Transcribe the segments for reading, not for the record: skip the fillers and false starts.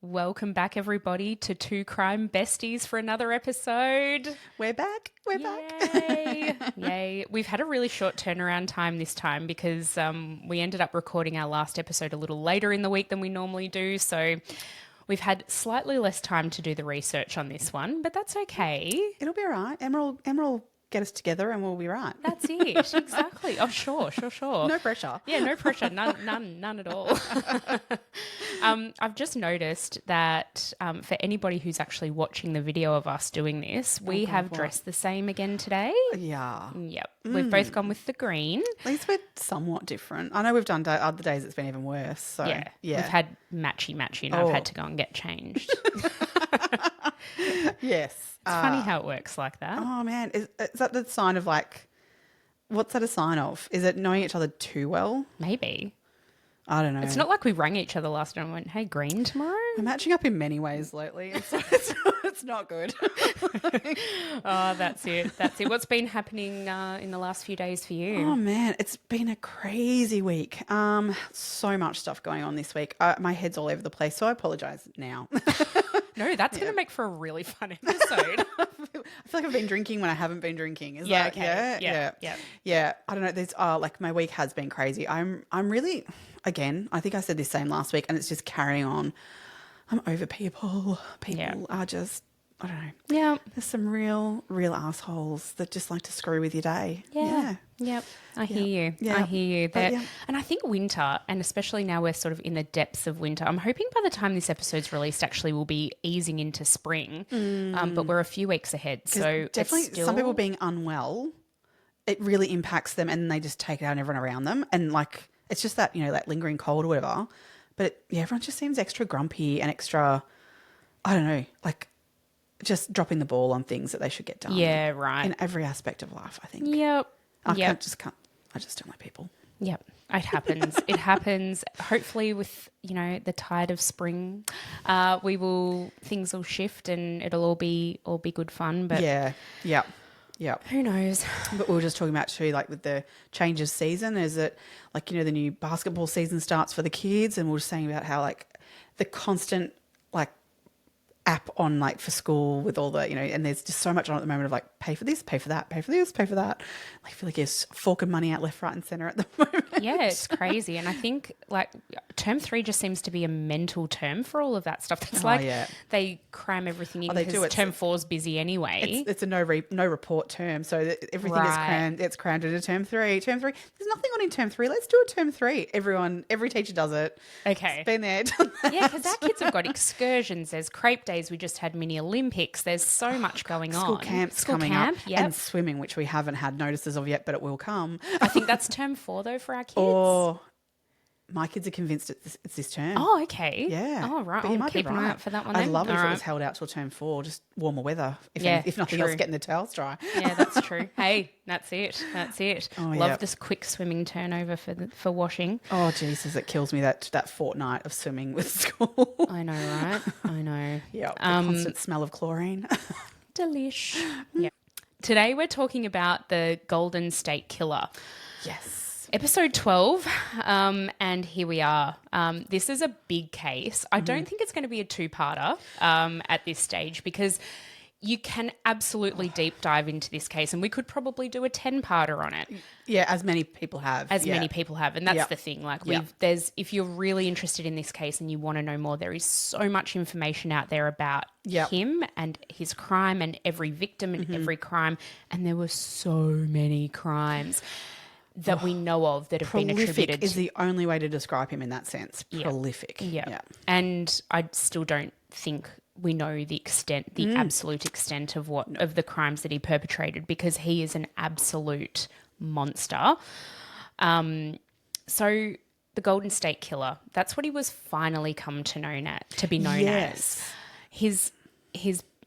Welcome back, everybody, to Two Crime Besties for another episode. We're back. We're Yay! back. Yay. We've had a really short turnaround time this time because we ended up recording our last episode a little later in the week than we normally do. So we've had slightly less time to do the research on this one, but that's okay. It'll be all right. Emerald will get us together and we'll be right. That's it. Exactly. Oh, sure. No pressure. Yeah, no pressure. None at all. I've just noticed that for anybody who's actually watching the video of us doing this, we have dressed the same again today. Yeah. Yep. We've both gone with the green. At least we're somewhat different. I know we've done other days it's been even worse. So Yeah. We've had matchy, and I've had to go and get changed. Yes. It's funny how it works like that. Oh man, is that the sign of what's that a sign of? Is it knowing each other too well? Maybe. I don't know. It's not like we rang each other last night and went, hey, green tomorrow? We're matching up in many ways lately. It's not good. Oh, that's it. That's it. What's been happening in the last few days for you? Oh man, it's been a crazy week. So much stuff going on this week. My head's all over the place, so I apologize now. No, that's going to make for a really fun episode. I feel like I've been drinking when I haven't been drinking. Is Yeah, that okay. Yeah. I don't know. There's my week has been crazy. I'm really, again, I think I said this same last week, and it's just carrying on. I'm over people. People are just, I don't know. Yeah. There's some real assholes that just like to screw with your day. Yeah. Yep. I hear you. Yeah. I hear you. But, yeah. And I think winter, and especially now we're sort of in the depths of winter, I'm hoping by the time this episode's released, actually we'll be easing into spring. But we're a few weeks ahead. So definitely it's still... some people being unwell, it really impacts them and they just take it out on everyone around them. And like, it's just that, that lingering cold or whatever. But yeah, everyone just seems extra grumpy and extra, I don't know, like just dropping the ball on things that they should get done. Yeah, right. In every aspect of life, I think. Yep. I just don't like people. Yep. It happens. It happens. Hopefully with, the tide of spring, things will shift and it'll all be good fun. But yeah. Who knows? But we were just talking about too, like with the change of season, is it like, the new basketball season starts for the kids, and we were just saying about how like the constant like app on like for school with all the, and there's just so much on at the moment of like pay for this, pay for that, pay for this, pay for that. I feel like there's forking money out left, right and centre at the moment. Yeah, it's crazy. And I think like term 3 just seems to be a mental term for all of that stuff. It's they cram everything in because term 4's busy anyway. It's a no report term. So that everything is crammed. It's crammed into term 3. Term 3, there's nothing on in term 3. Let's do a term 3. Every teacher does it. Okay. It's been there, done that. Yeah, because our kids have got excursions. There's crepe days. We just had mini Olympics. There's so much going on. School camps coming up. And swimming, which we haven't had notices of yet, but it will come. I think that's term 4 though for our kids. Or my kids are convinced it's this term. Oh, okay. Yeah. Oh, right. But you might keep be an right. eye out for that one I'd then. love it if All it was held out till term 4, just warmer weather. If nothing true. else, getting the towels dry. Yeah, that's true. Hey, that's it. Oh, love this quick swimming turnover for washing. Oh, Jesus, it kills me that fortnight of swimming with school. I know, right? I know. Yeah, the constant smell of chlorine. Delish. Yeah. Today we're talking about the Golden State Killer. Yes. Episode 12, and here we are. This is a big case. I don't think it's going to be a two-parter at this stage because you can absolutely deep dive into this case, and we could probably do a 10-parter on it. Yeah, as many people have. Many people have, and that's the thing. Like, if you're really interested in this case and you want to know more, there is so much information out there about him and his crime and every victim and every crime, and there were so many crimes that we know of that have been attributed. Prolific is the only way to describe him in that sense. Prolific. Yeah. And I still don't think we know the extent, the absolute extent of of the crimes that he perpetrated, because he is an absolute monster. So the Golden State Killer, that's what he was finally come to be known as. His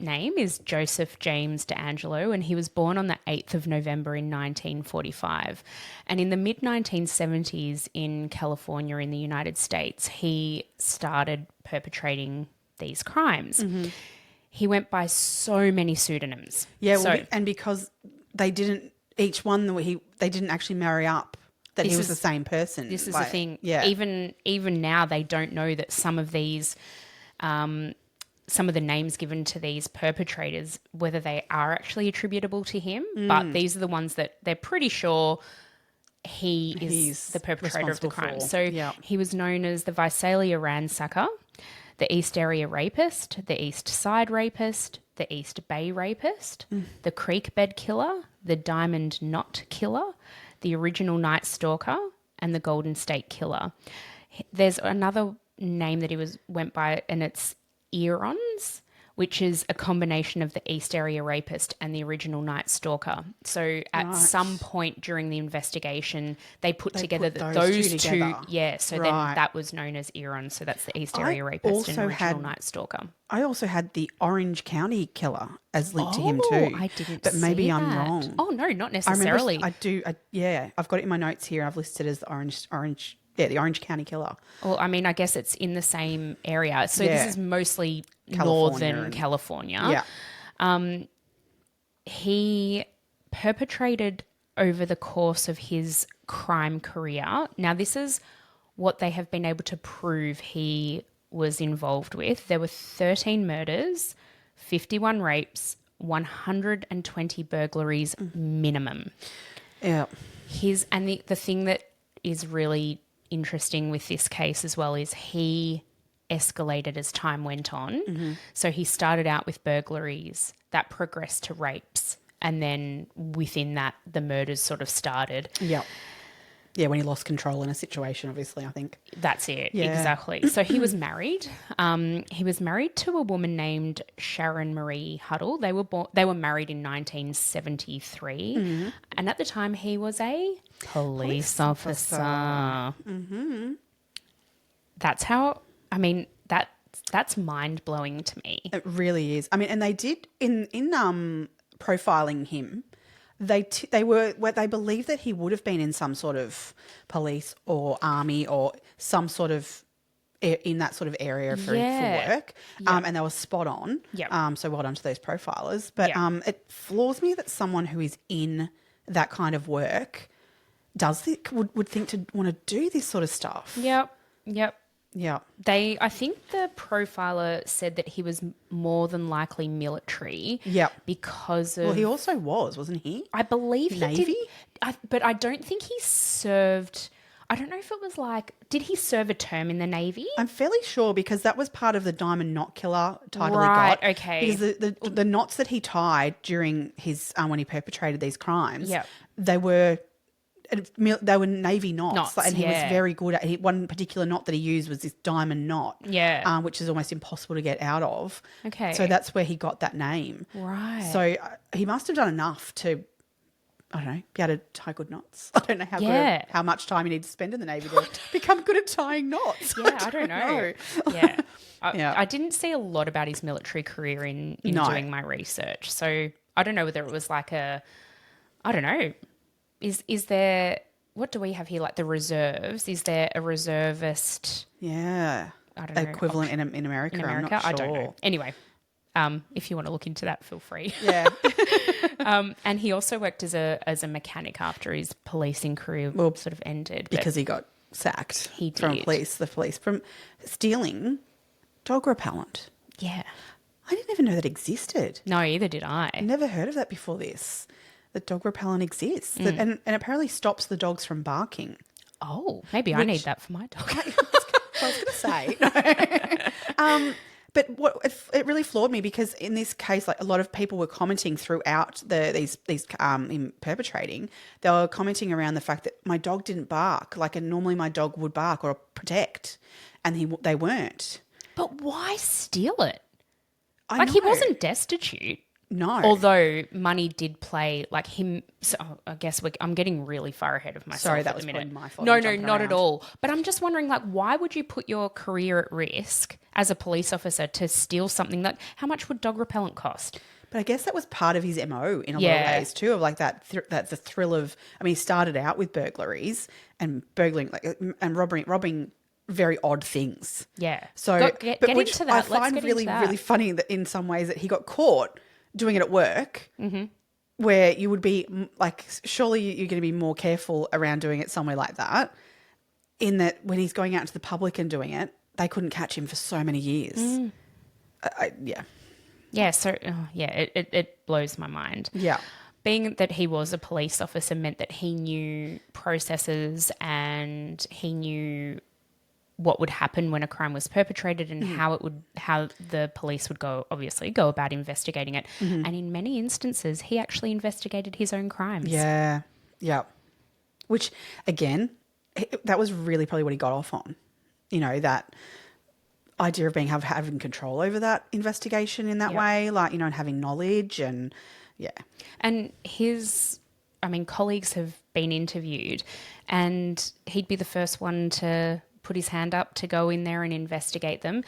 name is Joseph James DeAngelo, and he was born on the 8th of November in 1945. And in the mid-1970s in California in the United States, he started perpetrating these crimes. He went by so many pseudonyms. Yeah, and because they didn't actually marry up that he was the same person. This is the thing. Yeah. Even now they don't know that some of these some of the names given to these perpetrators, whether they are actually attributable to him, but these are the ones that they're pretty sure he's the perpetrator of the crime. responsible for. So Yeah. he was known as the Visalia ransacker, the East Area rapist, the East Side rapist, the East Bay rapist, the Creek Bed killer, the Diamond Knot killer, the original Night Stalker, and the Golden State Killer. There's another name that he went by, and it's Earons, which is a combination of the East Area Rapist and the original Night Stalker. So at some point during the investigation, they put together those two. together. Yeah, so then that was known as Earons. So that's the East Area Rapist and original Night Stalker. I also had the Orange County Killer as linked to him too. I didn't But maybe see I'm that. wrong. Oh, no, not I necessarily. remember, I've got it in my notes here. I've listed as the Orange County Killer. Well, I mean, I guess it's in the same area. So Yeah. this is mostly California northern and- California. Yeah. He perpetrated over the course of his crime career. Now, this is what they have been able to prove he was involved with. There were 13 murders, 51 rapes, 120 burglaries minimum. Yeah. The thing that is really interesting with this case as well is he escalated as time went on. So he started out with burglaries, that progressed to rapes, and then within that, the murders sort of started. Yeah. Yeah, when he lost control in a situation, obviously, I think. That's it, Yeah. exactly. So he was married. He was married to a woman named Sharon Marie Huddle. They were married in 1973, and at the time he was a police officer. That's how. I mean, that's mind blowing to me. It really is. I mean, and they did in profiling him. They believe that he would have been in some sort of police or army or some sort of in that sort of area for work, and they were spot on. Yep. So well done to those profilers. But Yeah. it floors me that someone who is in that kind of work would think to want to do this sort of stuff. Yep. Yeah. I think the profiler said that he was more than likely military. Yep. Because of. Well, he also wasn't he? I believe he Navy? did. But I don't think he served. I don't know if it was like. Did he serve a term in the Navy? I'm fairly sure because that was part of the Diamond Knot Killer title Right, he got. okay. Because the knots that he tied during his when he perpetrated these crimes, Yep. they were Navy knots, and he was yeah. very good at. One particular knot that he used was this diamond knot, which is almost impossible to get out of. Okay. So that's where he got that name. Right. So he must have done enough to, I don't know, be able to tie good knots. I don't know how much time you need to spend in the Navy to become good at tying knots. Yeah, I don't know. Yeah. I didn't see a lot about his military career in doing my research. So I don't know whether it was like I don't know. Is there, what do we have here? Like the reserves? Is there a reservist? Yeah. I don't know. Equivalent in America. In I'm America? not sure. I don't know. Anyway, if you want to look into that, feel free. Yeah. And he also worked as a mechanic after his policing career sort of ended. Because he got sacked He from did. the police, from stealing dog repellent. Yeah. I didn't even know that existed. No, either did I. I never heard of that before this. That dog repellent exists. And apparently stops the dogs from barking. Oh, maybe I need that for my dog. I was going to say. But it really floored me because in this case, like a lot of people were commenting throughout these in perpetrating, they were commenting around the fact that my dog didn't bark. Like normally my dog would bark or protect, and they weren't. But why steal it? I He know. wasn't destitute. No. Although money did play, like him. So I guess I'm getting really far ahead of myself. Sorry, that at was the minute. probably my fault. No, I'm no, jumping not at around. all. But I'm just wondering, like, why would you put your career at risk as a police officer to steal something that? How much would dog repellent cost? But I guess that was part of his MO in a lot of ways too, of like that the thrill of. I mean, he started out with burglaries and burgling, and robbing very odd things. Yeah. So, get which into that. I Let's find get really into that. really funny that in some ways that he got caught doing it at work, where you would be like, surely you're going to be more careful around doing it somewhere like that. In that, when he's going out to the public and doing it, they couldn't catch him for so many years. Yeah. Yeah, so it blows my mind. Yeah. Being that he was a police officer meant that he knew processes and he knew what would happen when a crime was perpetrated and how the police would go about investigating it. And in many instances, he actually investigated his own crimes. Yeah. Yeah. Which, again, that was really probably what he got off on. You know, that idea of having control over that investigation in that way, like, you know, and having knowledge and, yeah. And colleagues have been interviewed and he'd be the first one to put his hand up to go in there and investigate them.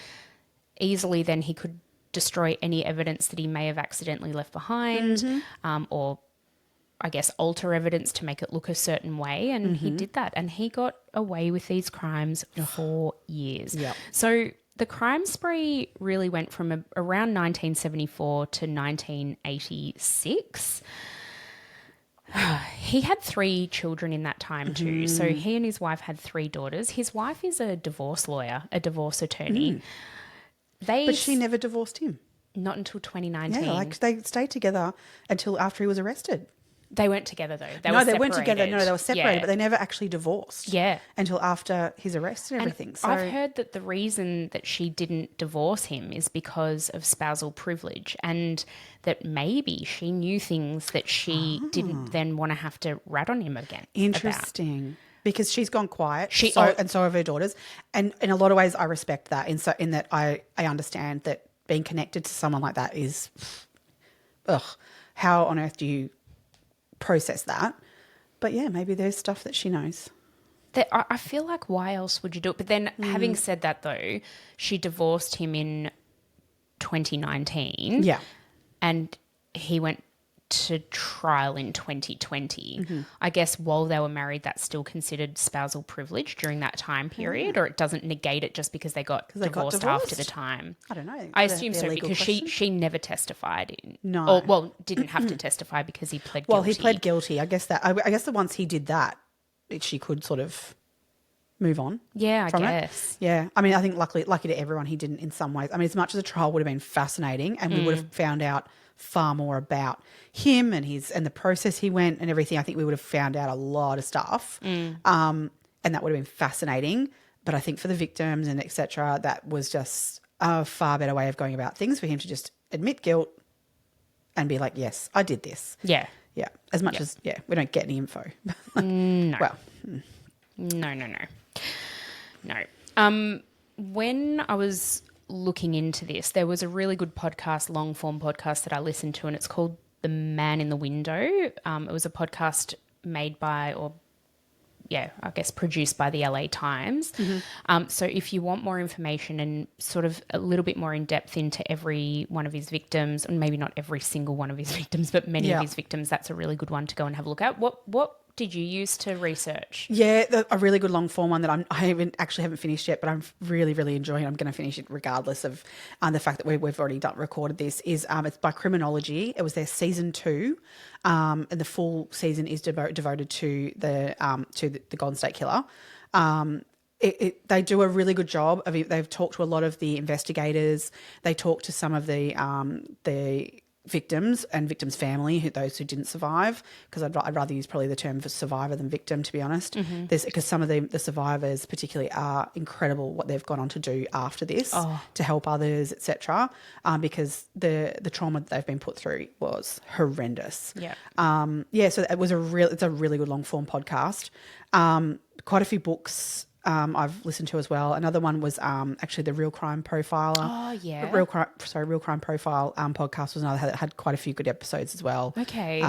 Easily then he could destroy any evidence that he may have accidentally left behind, or I guess alter evidence to make it look a certain way. And he did that and he got away with these crimes for years. Yep. So the crime spree really went from around 1974 to 1986. He had 3 children in that time too. So he and his wife had 3 daughters. His wife is a divorce lawyer, a divorce attorney. But she never divorced him. Not until 2019. Yeah, like they stayed together until after he was arrested. They weren't together though. They weren't together. No, they were separated, but they never actually divorced. Yeah. Until after his arrest and everything. So I've heard that the reason that she didn't divorce him is because of spousal privilege and that maybe she knew things that she didn't then want to have to rat on him again. Interesting. Because she's gone quiet, and so have her daughters. And in a lot of ways, I respect that. In that I understand that being connected to someone like that is, how on earth do you process that? But yeah, maybe there's stuff that she knows. I feel like why else would you do it? But then having said that though, she divorced him in 2019. Yeah. And he went to trial in 2020. I guess while they were married, that's still considered spousal privilege during that time period, or it doesn't negate it just because they got divorced after the time. I don't know. I assume so because she never testified. Didn't have to testify because he pled guilty. Well, he pled guilty. I guess that once he did that, she could sort of move on. Yeah, I guess. Yeah. I mean, I think lucky to everyone, he didn't in some ways. I mean, as much as the trial would have been fascinating and we would have found out far more about him and the process he went and everything, I think we would have found out a lot of stuff. And that would have been fascinating. But I think for the victims and et cetera, that was just a far better way of going about things for him to just admit guilt and be like, yes, I did this. Yeah. Yeah. As much as, we don't get any info. No. Well. No. When I was looking into this, there was a really good podcast, long form podcast that I listened to, and it's called The Man in the Window. It was a podcast made by, produced by the LA Times. So if you want more information and sort of a little bit more in depth into every one of his victims, and maybe not every single one of his victims, but many of his victims, that's a really good one to go and have a look at. What did you use to research? Yeah, a really good long form one that I haven't finished yet, but I'm really, really enjoying. I'm going to finish it regardless of the fact that we've already recorded this. Is it's by Criminology. It was their season 2, and the full season is devoted to the Golden State Killer. They do a really good job of it. They've talked to a lot of the investigators. They talk to some of the victims and victims' family, those who didn't survive, because I'd rather use probably the term for survivor than victim, to be honest. Because some of the survivors particularly are incredible what they've gone on to do after this to help others, etc. Because the trauma that they've been put through was horrendous. Yeah. So it's a really good long form podcast. Quite a few books I've listened to as well. Another one was actually the Real Crime Profiler. Oh, yeah. Real Crime Profile podcast was another that had quite a few good episodes as well. Okay.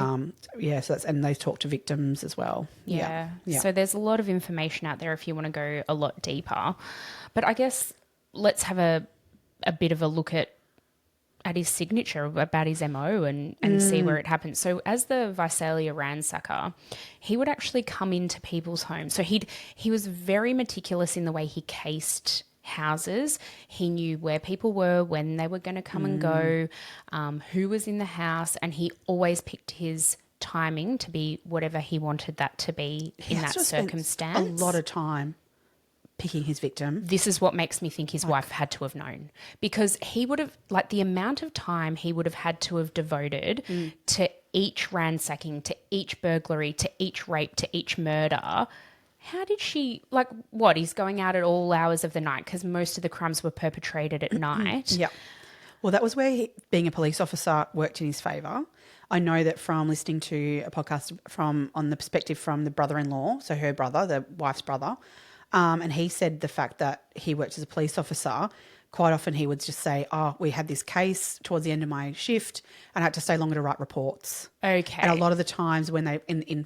So and they talk to victims as well. Yeah. So there's a lot of information out there if you want to go a lot deeper. But I guess let's have a bit of a look at his signature, about his MO and see where it happened. So as the Visalia ransacker, he would actually come into people's homes. So he was very meticulous in the way he cased houses. He knew where people were, when they were going to come and go, who was in the house, and he always picked his timing to be whatever he wanted that to be in that circumstance. A lot of time picking his victim. This is what makes me think his wife had to have known, because he would have, like, the amount of time he would have had to have devoted to each ransacking, to each burglary, to each rape, to each murder. How did she, like, what? He's going out at all hours of the night because most of the crimes were perpetrated at night. Yeah. Well, that was where being a police officer worked in his favour. I know that from listening to a podcast on the perspective from the brother-in-law, so her brother, the wife's brother, and he said the fact that he worked as a police officer, quite often he would just say, oh, we had this case towards the end of my shift and I had to stay longer to write reports. Okay. And a lot of the times when they, in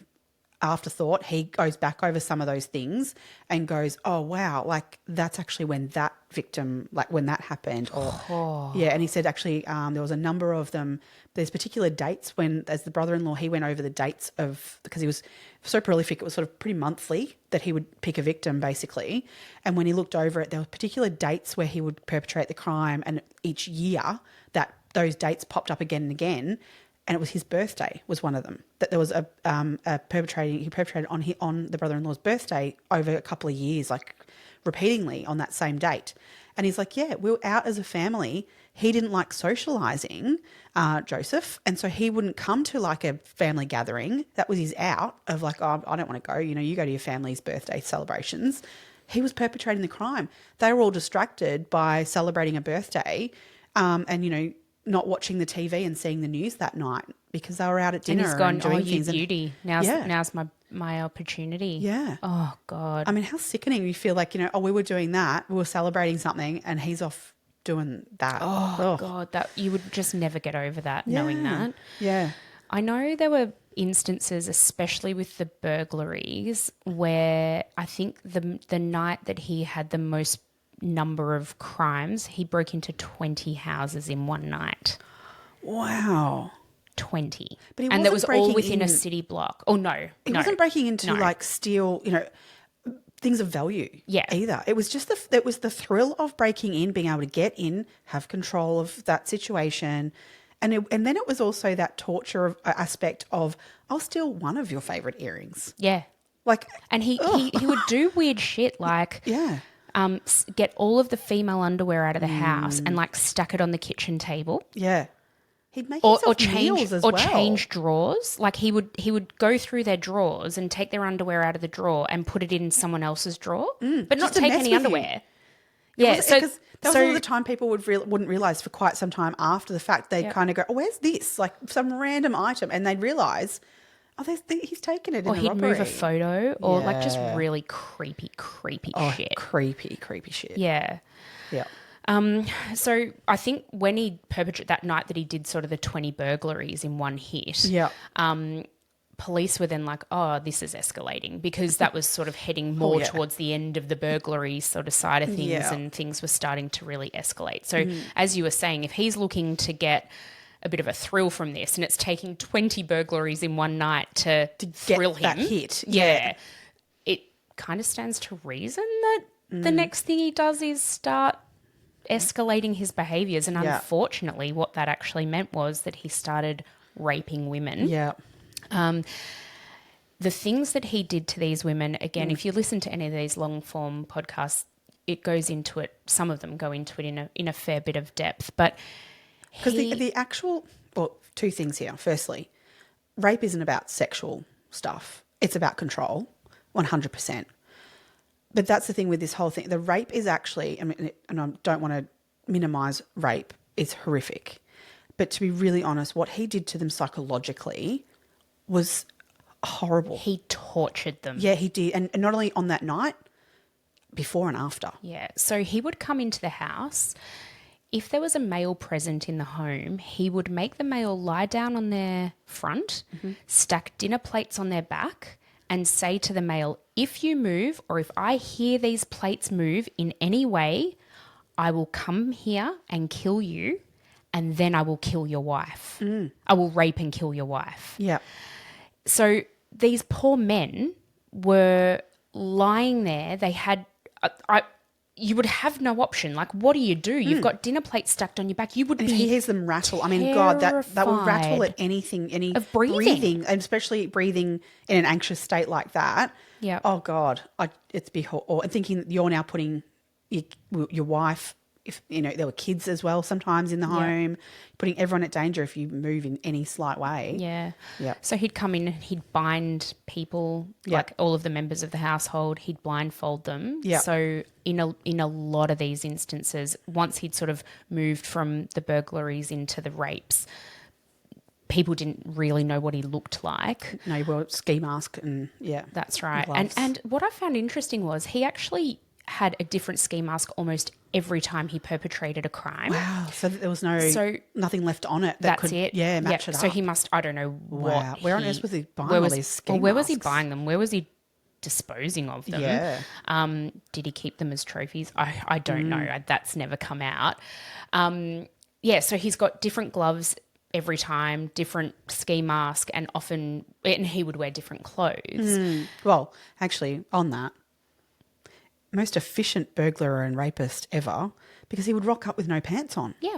afterthought, he goes back over some of those things and goes, oh, wow, like that's actually when that victim, like when that happened. Or yeah, and he said actually there was a number of them. There's particular dates when, as the brother-in-law, he went over the dates of, because he was so prolific, it was sort of pretty monthly that he would pick a victim basically. And when he looked over it, there were particular dates where he would perpetrate the crime, and each year that those dates popped up again and again. And it was his birthday was one of them. That there was he perpetrated on the brother-in-law's birthday over a couple of years, like repeatedly on that same date. And he's like, yeah, we were out as a family. He didn't like socialising, Joseph, and so he wouldn't come to like a family gathering. That was his out of like, oh, I don't want to go. You know, you go to your family's birthday celebrations. He was perpetrating the crime. They were all distracted by celebrating a birthday, and you know, not watching the TV and seeing the news that night because they were out at dinner and he's gone, doing you things. beauty. Now's my opportunity. Yeah. Oh, God. I mean, how sickening. You feel like, you know, oh, we were doing that. We were celebrating something and he's off doing that. Oh, God. That you would just never get over that, knowing that. Yeah. I know there were instances, especially with the burglaries, where I think the night that he had the most number of crimes, he broke into 20 houses in one night. Wow. 20. But he and that was wasn't all breaking within a in- city block. Oh, no. He no. wasn't breaking into No. like steal, you know, things of value. Yeah. Either. It was just it was the thrill of breaking in, being able to get in, have control of that situation. And then it was also that torture aspect of, I'll steal one of your favourite earrings. Yeah. Like, And he would do weird shit like yeah. Get all of the female underwear out of the house and like stack it on the kitchen table. Yeah. He'd make Or himself change meals as or well. change drawers. Like he would go through their drawers and take their underwear out of the drawer and put it in someone else's drawer, but not just to take mess any with you. underwear. Yeah, Because that was all the time people wouldn't realise for quite some time after the fact. They'd kind of go, oh, where's this? Like some random item. And they'd realise, oh, he's taken it in or a he'd robbery. move a photo, or like just Yeah. really creepy shit. Creepy shit. Yeah. Yeah. So I think when he perpetrated that night that he did sort of the 20 burglaries in one hit, Yeah. police were then like, oh, this is escalating, because that was sort of heading more yeah. towards the end of the burglary sort of side of things, Yeah. and things were starting to really escalate. So as you were saying, if he's looking to get a bit of a thrill from this and it's taking 20 burglaries in one night to thrill him, that hit. yeah, it kind of stands to reason that the next thing he does is start escalating his behaviours. And Yeah. unfortunately, what that actually meant was that he started raping women. Yeah. The things that he did to these women, again, if you listen to any of these long form podcasts, it goes into it. Some of them go into it in a fair bit of depth. But Because the actual, well, two things here. Firstly, rape isn't about sexual stuff. It's about control, 100%. But that's the thing with this whole thing. The rape is actually, I mean, and I don't want to minimise rape, it's horrific. But to be really honest, what he did to them psychologically was horrible. he tortured them. Yeah, he did. And not only on that night, before and after. Yeah. So he would come into the house. If there was a male present in the home, he would make the male lie down on their front, stack dinner plates on their back, and say to the male, if you move, or if I hear these plates move in any way, I will come here and kill you, and then I will kill your wife. I will rape and kill your wife. Yeah. So these poor men were lying there. They had, you would have no option. Like, what do? You've got dinner plates stacked on your back. You would And be if he hears them rattle, I mean, God, that will rattle terrified at anything, any of breathing. and especially breathing in an anxious state like that. Yep. Oh God, it's be or and thinking that you're now putting your wife, if you know there were kids as well, sometimes in the home, putting everyone at danger if you move in any slight way. Yeah. Yeah. So he'd come in and he'd bind people, like all of the members of the household, he'd blindfold them. Yeah. So in a lot of these instances, once he'd sort of moved from the burglaries into the rapes, people didn't really know what he looked like. No, you wore a ski mask and That's right. gloves. And what I found interesting was he actually had a different ski mask almost every time he perpetrated a crime. Wow, so there was nothing left on it. That's it. Yeah, match it up. So he must, I don't know Wow. what. Where on earth was he buying all these ski where was he masks? buying them? Where was he disposing of them? Yeah. Did he keep them as trophies? I don't know. That's never come out. So he's got different gloves every time, different ski mask, and he would wear different clothes. Well, actually, on that, most efficient burglar and rapist ever, because he would rock up with no pants on, Yeah.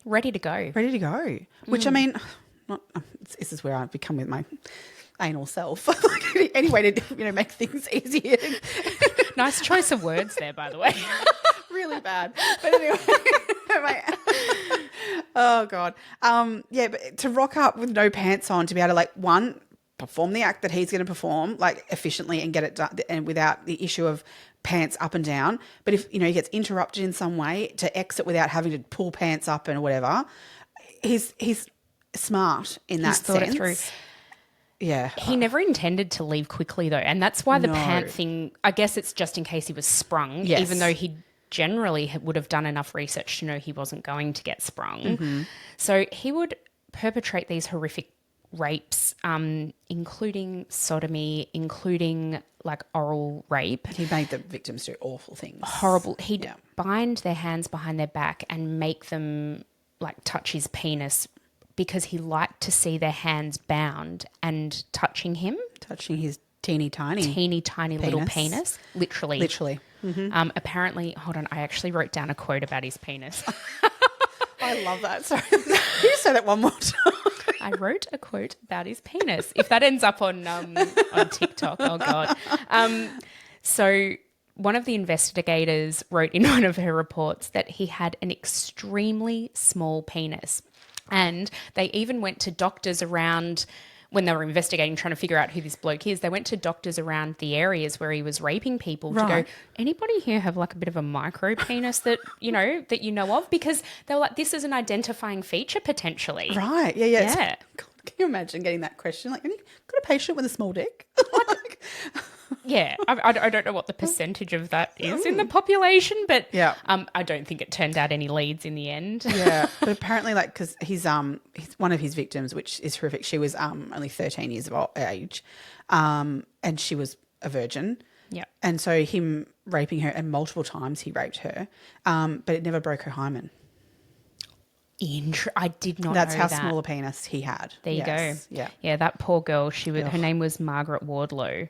Ready to go. ready to go. Which I mean, this is where I've become with my anal self. Any way to make things easier. Nice choice of words there, by the way. Really bad. But anyway, oh God. But to rock up with no pants on, to be able to perform the act that he's going to perform efficiently and get it done, and without the issue of pants up and down. But if he gets interrupted in some way, to exit without having to pull pants up and whatever, he's smart in that He's thought sense. it through. Yeah. He never intended to leave quickly, though, and that's why the No. pant thing, I guess it's just in case he was sprung, Yes. even though he generally would have done enough research to know he wasn't going to get sprung. Mm-hmm. So he would perpetrate these horrific rapes, including sodomy, including oral rape. He made the victims do awful things. Horrible. He'd bind their hands behind their back and make them touch his penis, because he liked to see their hands bound and touching him. Touching his teeny tiny Little penis. Literally. Literally. Apparently, hold on, I actually wrote down a quote about his penis. I love that. Sorry. Can you say that one more time? I wrote a quote about his penis. If that ends up on TikTok, oh God. So one of the investigators wrote in one of her reports that he had an extremely small penis. And they even went to doctors around, when they were investigating, trying to figure out who this bloke is, they went to doctors around the areas where he was raping people to go, anybody here have a bit of a micro penis that you know of? Because they were like, this is an identifying feature potentially. Right. Yeah. Yeah. God, can you imagine getting that question? Have you got a patient with a small dick? Yeah, I don't know what the percentage of that is in the population, but I don't think it turned out any leads in the end. Yeah, but apparently, because he's one of his victims, which is horrific. She was only 13 years of age, and she was a virgin. Yeah, and so him raping her, and multiple times he raped her, but it never broke her hymen. I did not. That's know how that. small a penis he had. There you go. Yeah. That poor girl. Her name was Margaret Wardlow.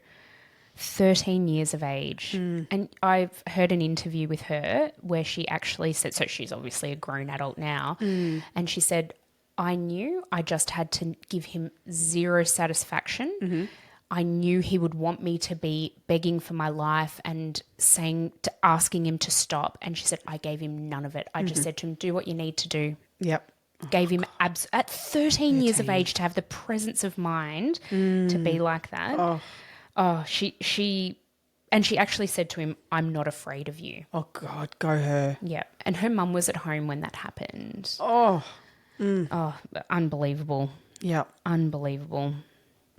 13 years of age. And I've heard an interview with her where she actually said, so she's obviously a grown adult now, and she said, I knew I just had to give him zero satisfaction. I knew he would want me to be begging for my life and asking him to stop. And she said, I gave him none of it. I just said to him, do what you need to do. Yep. Gave him at 13 years of age to have the presence of mind to be like that. She actually said to him, I'm not afraid of you. Oh, God, go her. Yeah. And her mum was at home when that happened. Oh. Oh, unbelievable. Yeah. Unbelievable.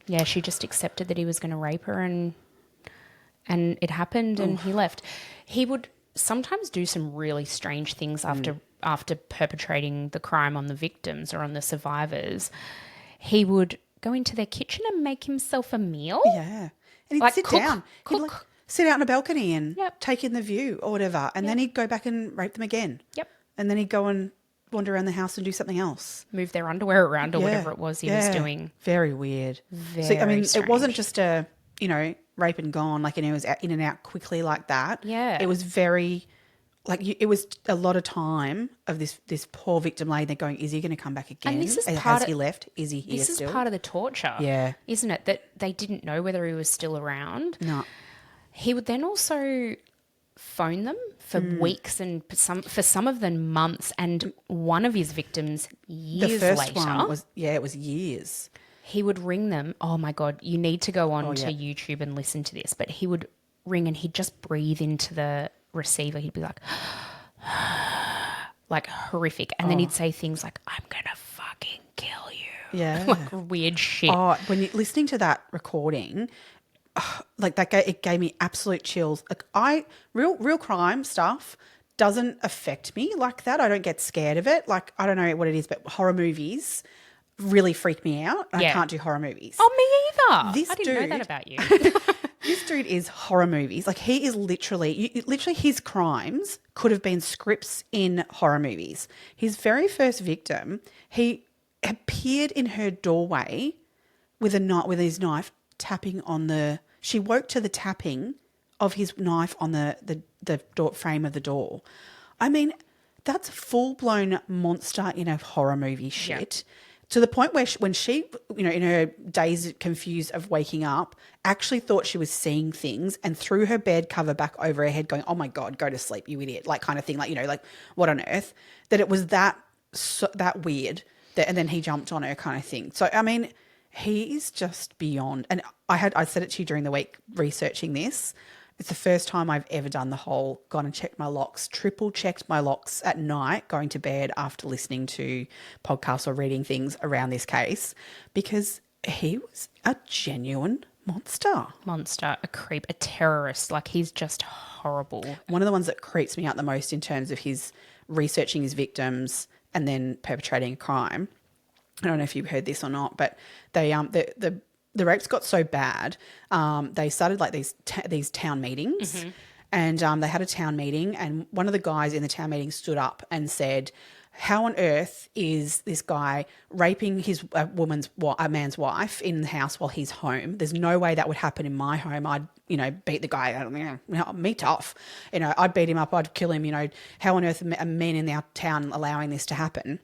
Yeah, she just accepted that he was going to rape her and it happened and he left. He would sometimes do some really strange things after perpetrating the crime on the victims or on the survivors. He would go into their kitchen and make himself a meal. Yeah. And he'd sit down. Cook. He'd sit out on a balcony and Yep. take in the view or whatever. And then he'd go back and rape them again. Yep. And then he'd go and wander around the house and do something else. Move their underwear around or whatever it was he was doing. Very weird. Very it wasn't strange. just a, rape and gone, it was in and out quickly like that. Yeah. It was very it was a lot of time of this poor victim laying there going, is he going to come back again? And this is Has he left? Is he here This is still? part of the torture, Yeah. isn't it? That they didn't know whether he was still around. No. He would then also phone them for weeks and for some of them months. And one of his victims, years The first later, one was, it was years. he would ring them. Oh my God, you need to go on to yeah. YouTube and listen to this. But he would ring and he'd just breathe into the receiver. He'd be like, like horrific. And then he'd say things like, I'm going to fucking kill you. Yeah. Like weird shit. Oh, when you're listening to that recording, like it gave me absolute chills. Like real crime stuff doesn't affect me like that. I don't get scared of it. Like, I don't know what it is, but horror movies really freak me out. I can't do horror movies. Oh, me either. This I didn't know dude- that about you. This dude is horror movies. Like, he is literally his crimes could have been scripts in horror movies. His very first victim, he appeared in her doorway with his knife tapping on she woke to the tapping of his knife on the door frame of the door. I mean, that's full-blown monster in a horror movie shit. To the point where when she, in her days confused of waking up, actually thought she was seeing things and threw her bed cover back over her head going, oh my God, go to sleep, you idiot, like kind of thing, like, like what on earth? That it was that weird, and then he jumped on her kind of thing. So, I mean, he is just beyond. And I said it to you during the week researching this. It's the first time I've ever done the whole gone and checked my locks, triple checked my locks at night going to bed after listening to podcasts or reading things around this case, because he was a genuine monster. Monster, a creep, a terrorist. Like, he's just horrible. One of the ones that creeps me out the most in terms of his researching his victims and then perpetrating a crime. I don't know if you heard this or not, but they the rapes got so bad, they started like these town meetings, and they had a town meeting, and one of the guys in the town meeting stood up and said, how on earth is this guy raping a man's wife in the house while he's home? There's no way that would happen in my home. I'd, beat the guy. Me tough. I'd beat him up. I'd kill him. How on earth are men in our town allowing this to happen?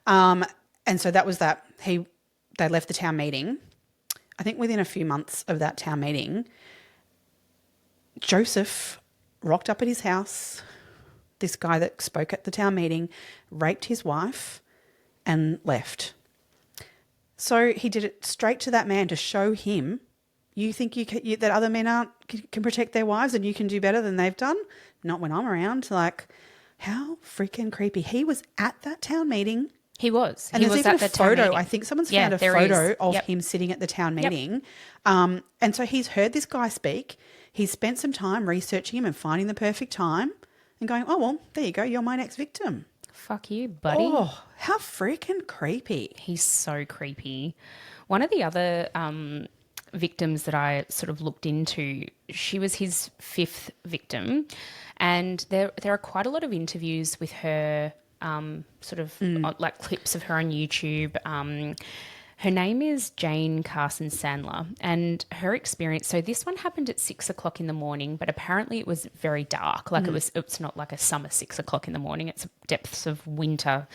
And so that was that. They left the town meeting. I think within a few months of that town meeting, Joseph rocked up at his house. This guy that spoke at the town meeting raped his wife and left. So he did it straight to that man to show him, you think that other men can protect their wives and you can do better than they've done? Not when I'm around. Like, how freaking creepy. He was at that town meeting. He was. And he there's was even at the a photo. town meeting. I think someone's Yeah, found a there photo is. of Yep. him sitting at the town meeting. And so he's heard this guy speak. He's spent some time researching him and finding the perfect time and going, oh, well, there you go. You're my next victim. Fuck you, buddy. Oh, how freaking creepy. He's so creepy. One of the other victims that I sort of looked into, she was his fifth victim. And there are quite a lot of interviews with her, like clips of her on YouTube. Her name is Jane Carson Sandler, and her experience. So this one happened at 6 o'clock in the morning, but apparently it was very dark. Like it's not like a summer 6 o'clock in the morning. It's depths of winter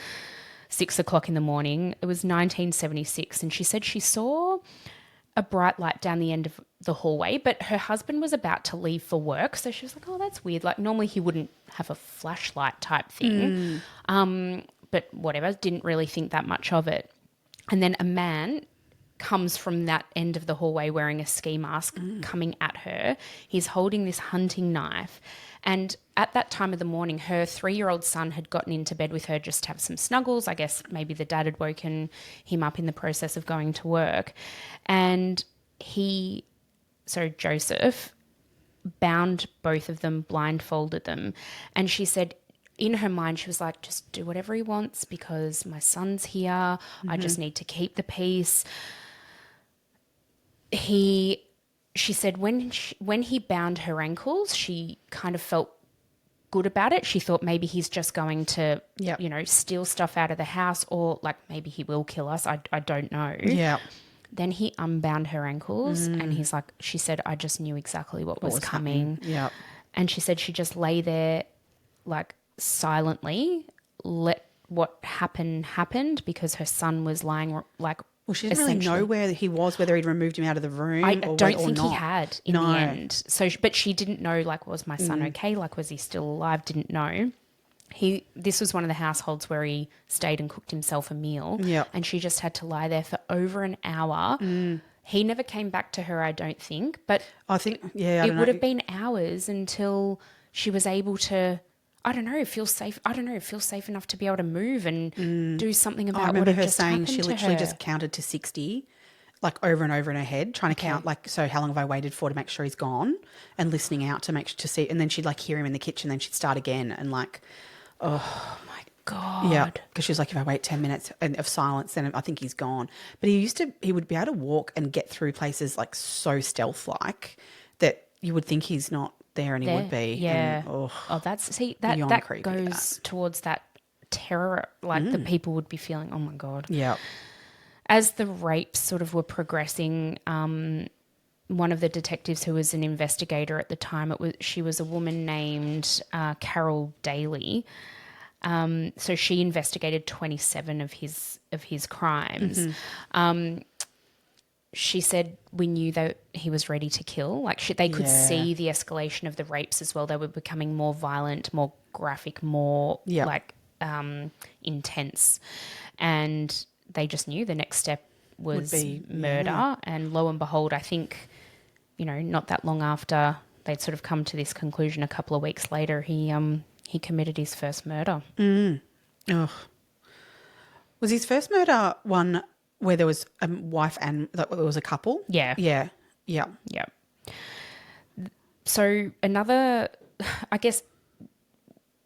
6 o'clock in the morning. It was 1976, and she said she saw a bright light down the end of the hallway, but her husband was about to leave for work. So she was like, oh, that's weird. Like normally he wouldn't have a flashlight type thing. But whatever, didn't really think that much of it. And then a man comes from that end of the hallway wearing a ski mask coming at her. He's holding this hunting knife. And at that time of the morning, her 3-year-old son had gotten into bed with her just to have some snuggles. I guess maybe the dad had woken him up in the process of going to work. And Joseph bound both of them, blindfolded them. And she said, in her mind, she was like, just do whatever he wants because my son's here. I just need to keep the peace. She said when he bound her ankles, she kind of felt good about it. She thought maybe he's just going to, steal stuff out of the house or like maybe he will kill us. I don't know. Yeah. Then he unbound her ankles and he's like, she said, I just knew exactly what was coming. Yeah. And she said she just lay there like silently let what happened because her son was lying like. Well, she didn't really know where he was, whether he'd removed him out of the room I or don't or think not. he had in the end. So, but she didn't know, like, was my son okay? Like, was he still alive? Didn't know. This was one of the households where he stayed and cooked himself a meal. Yep. And she just had to lie there for over an hour. He never came back to her, I don't think. But I think, I it don't would know. have been hours until she was able to, I don't know, feel safe. I don't know, feel safe enough to be able to move and do something I about what remember had her just saying happened she to literally her. just counted to 60, like over and over in her head, trying to count, like, so how long have I waited for to make sure he's gone, and listening out to make sure to see. And then she'd like hear him in the kitchen, then she'd start again, and like, God. yeah, because she was like, if I wait 10 minutes of silence, then I think he's gone. But he would be able to walk and get through places like so stealth-like that you would think he's not there, and he would be. Yeah. And, That beyond creepy, goes towards that terror, like the people would be feeling. Oh my God. yeah. As the rapes sort of were progressing, one of the detectives who was an investigator at the time, she was a woman named Carol Daly. So she investigated 27 of his crimes. She said we knew that he was ready to kill. Like they could see the escalation of the rapes as well. They were becoming more violent, more graphic, more intense, and they just knew the next step was murder. Yeah. And lo and behold, I think, not that long after they'd sort of come to this conclusion, a couple of weeks later, he committed his first murder. Oh. Was his first murder one where there was a wife and there was a couple? Yeah. Yeah. Yeah. Yeah. So another, I guess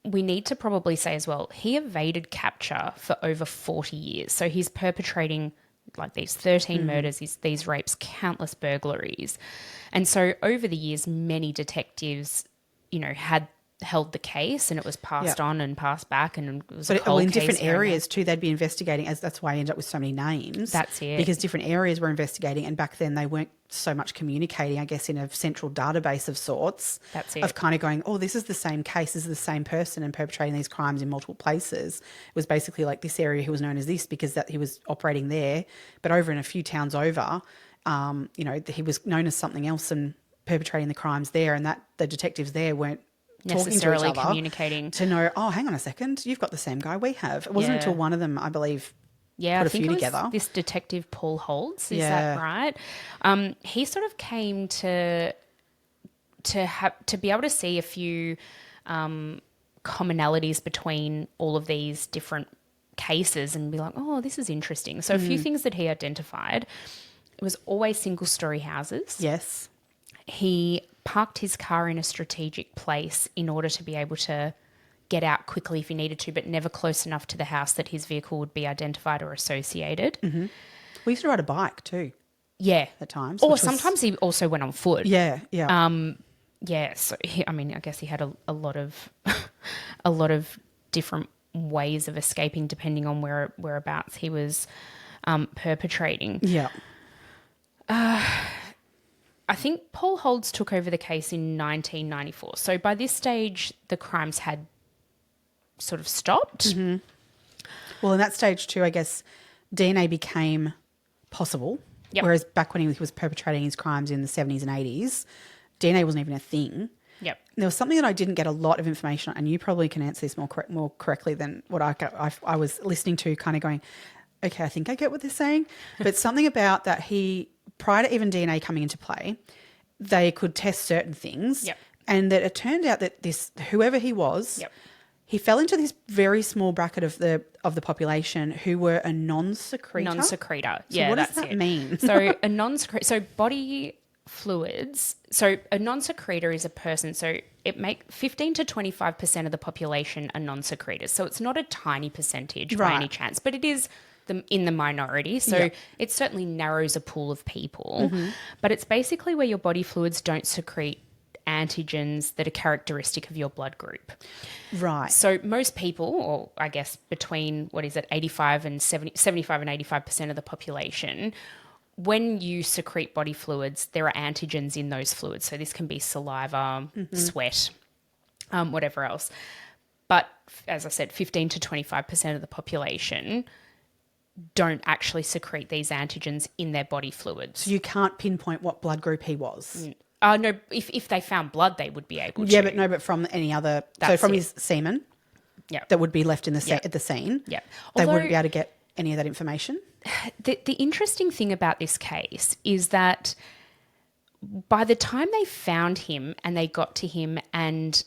we need to probably say as well, he evaded capture for over 40 years. So he's perpetrating like these 13 murders, these rapes, countless burglaries. And so over the years, many detectives, had held the case, and it was passed on and passed back, and it was a cold in case different here and there. areas too, they'd be investigating, as that's why I ended up with so many names. That's it. Because different areas were investigating, and back then they weren't so much communicating, I guess, in a central database of sorts. That's it. Of kind of going, oh, this is the same case, this is the same person and perpetrating these crimes in multiple places. It was basically like this area he was known as this because that he was operating there, but over in a few towns over, he was known as something else and perpetrating the crimes there, and that the detectives there weren't necessarily talking to each other communicating to know, oh, hang on a second, you've got the same guy we have. It wasn't until one of them, I believe, put I a think few it was together. This detective Paul Holtz, is that right? He sort of came to be able to see a few commonalities between all of these different cases and be like, oh, this is interesting. So a few things that he identified. It was always single-story houses. Yes. He parked his car in a strategic place in order to be able to get out quickly if he needed to, but never close enough to the house that his vehicle would be identified or associated. Mm-hmm. We used to ride a bike too. Yeah. At times. Or sometimes he also went on foot. Yeah, yeah. So I guess he had a lot of a lot of different ways of escaping depending on whereabouts he was perpetrating. Yeah. I think Paul Holtz took over the case in 1994. So by this stage, the crimes had sort of stopped. Mm-hmm. Well, in that stage too, I guess DNA became possible. Yep. Whereas back when he was perpetrating his crimes in the 70s and 80s, DNA wasn't even a thing. Yep. There was something that I didn't get a lot of information on, and you probably can answer this more correctly than what I was listening to, kind of going, okay, I think I get what they're saying. But something about that prior to even DNA coming into play, they could test certain things. Yep. And that it turned out that whoever he was, Yep. he fell into this very small bracket of the population who were a non-secretor. Non-secretor. So what does that mean? So a non-secretor, so body fluids. So a non-secretor is a person. So it 15 to 25% of the population are non-secretors. So it's not a tiny percentage by any chance, but it is in the minority. So it certainly narrows a pool of people. Mm-hmm. But it's basically where your body fluids don't secrete antigens that are characteristic of your blood group. Right. So most people, or I guess between, 75 and 85% of the population, when you secrete body fluids, there are antigens in those fluids. So this can be saliva, sweat, whatever else. But as I said, 15 to 25% of the population don't actually secrete these antigens in their body fluids. So you can't pinpoint what blood group he was. No, if they found blood, they would be able to. Yeah, but from any other. So from his semen Yeah. that would be left in the at the scene. Yeah. They Although- wouldn't be able to get any of that information. The interesting thing about this case is that by the time they found him and they got to him and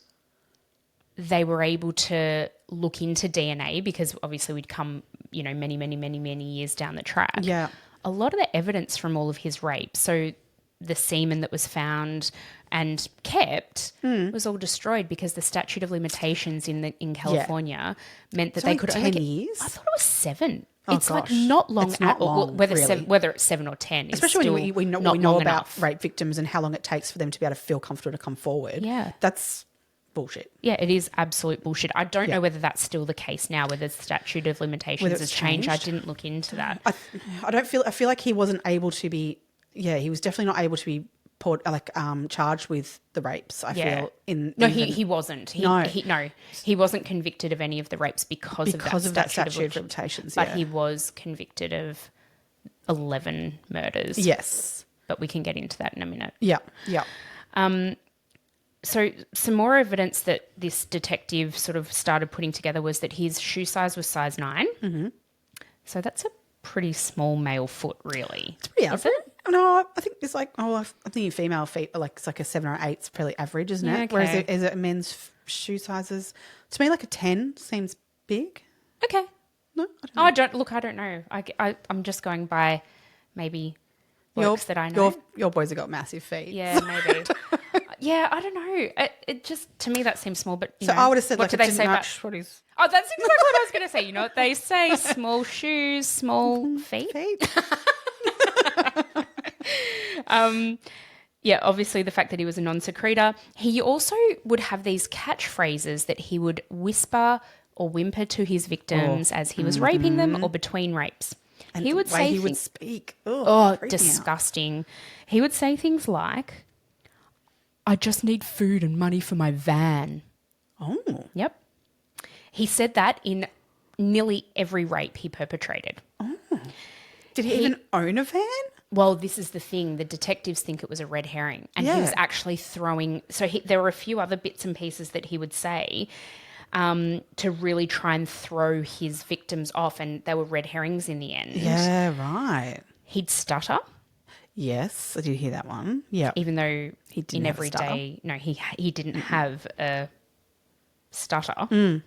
they were able to look into DNA, because obviously we'd come, many, many, many, many years down the track. Yeah. A lot of the evidence from all of his rapes, so the semen that was found and kept was all destroyed because the statute of limitations in California meant that It's they only could 10 only get, years? I thought it was 7. Oh, It's gosh. like not long It's not at all. long, Whether really. whether it's 7 or 10, is Especially still when we know not long about enough. rape victims and how long it takes for them to be able to feel comfortable to come forward. Yeah. That's bullshit. Yeah, it is absolute bullshit. I don't Yeah. know whether that's still the case now, whether the statute of limitations Whether has it's changed. I changed. didn't look into that. I feel like he wasn't able to be. Yeah, he was definitely not able to be charged with the rapes. I feel No, even he wasn't. No. He wasn't convicted of any of the rapes because of that statute of limitations. But yeah. he was convicted of 11 murders. Yes. But we can get into that in a minute. Yeah. Yeah. So some more evidence that this detective sort of started putting together was that his shoe size was size 9. Mm-hmm. So that's a pretty small male foot, really. It's pretty Is average. it? No, I think it's like I'm thinking female feet are it's like a 7 or 8. It's fairly average, isn't Yeah, it? Whereas okay. is it men's shoe sizes? To me, like a 10 seems big. Okay. No, I don't know. I don't know. I'm just going by maybe blokes that I know. Your boys have got massive feet. Yeah, maybe. Yeah, I don't know. It just, to me, that seems small, but So I would have said what like do it they didn't say about? match what he's Oh, that's exactly what I was going to say. You know what they say? Small shoes, small feet. Yeah, obviously the fact that he was a non-secretor. He also would have these catchphrases that he would whisper or whimper to his victims as he was raping them or between rapes. And he would the way say he would things. speak. Oh, freaked me out. disgusting. He would say things like, I just need food and money for my van. Oh, Yep. He said that in nearly every rape he perpetrated. did he even own a van? Well, this is the thing. The detectives think it was a red herring. And he was Yeah. actually throwing... So there were a few other bits and pieces that he would say to really try and throw his victims off, and they were red herrings in the end. Yeah, right. He'd stutter, Yes, I did hear that one. Yeah. even though He didn't in have a every stutter. day... No, he didn't have a stutter.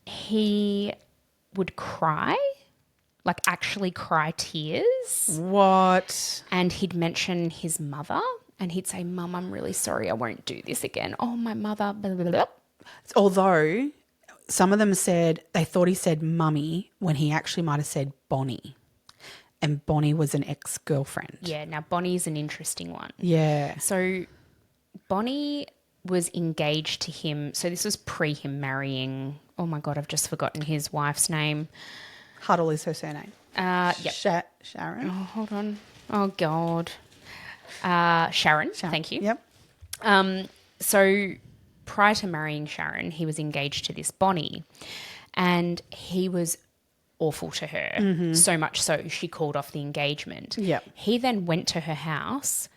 He would cry, like actually cry tears. What? And he'd mention his mother and he'd say, Mum, I'm really sorry. I won't do this again. Oh, my mother. Blah, blah, blah. Although some of them said they thought he said mummy when he actually might have said Bonnie. And Bonnie was an ex-girlfriend. Yeah, now Bonnie's an interesting one. Yeah. So Bonnie was engaged to him. So this was pre him marrying. Oh, my God, I've just forgotten his wife's name. Huddle is her surname. Yep. Sharon. Oh, hold on. Oh, God. Sharon. Thank you. Yep. So prior to marrying Sharon, he was engaged to this Bonnie, and he was awful to her, so much so she called off the engagement. Yep. He then went to her house,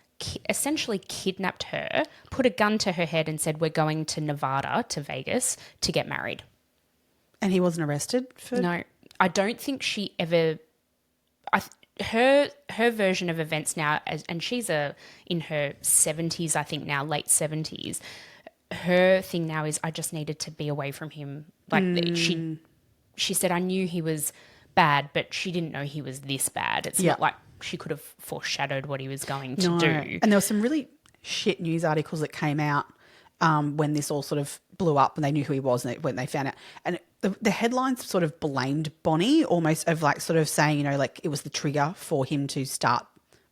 essentially kidnapped her, put a gun to her head and said, we're going to Nevada, to Vegas, to get married. And he wasn't arrested for... No, I don't think she ever... Her version of events now, and she's in her 70s, I think now, late 70s. Her thing now is, I just needed to be away from him. Like she said, I knew he was bad, but she didn't know he was this bad. It's Yeah. not like she could have foreshadowed what he was going to No. do. And there were some really shit news articles that came out when this all sort of blew up and they knew who he was and when they found out. And the headlines sort of blamed Bonnie, almost of like sort of saying, like it was the trigger for him to start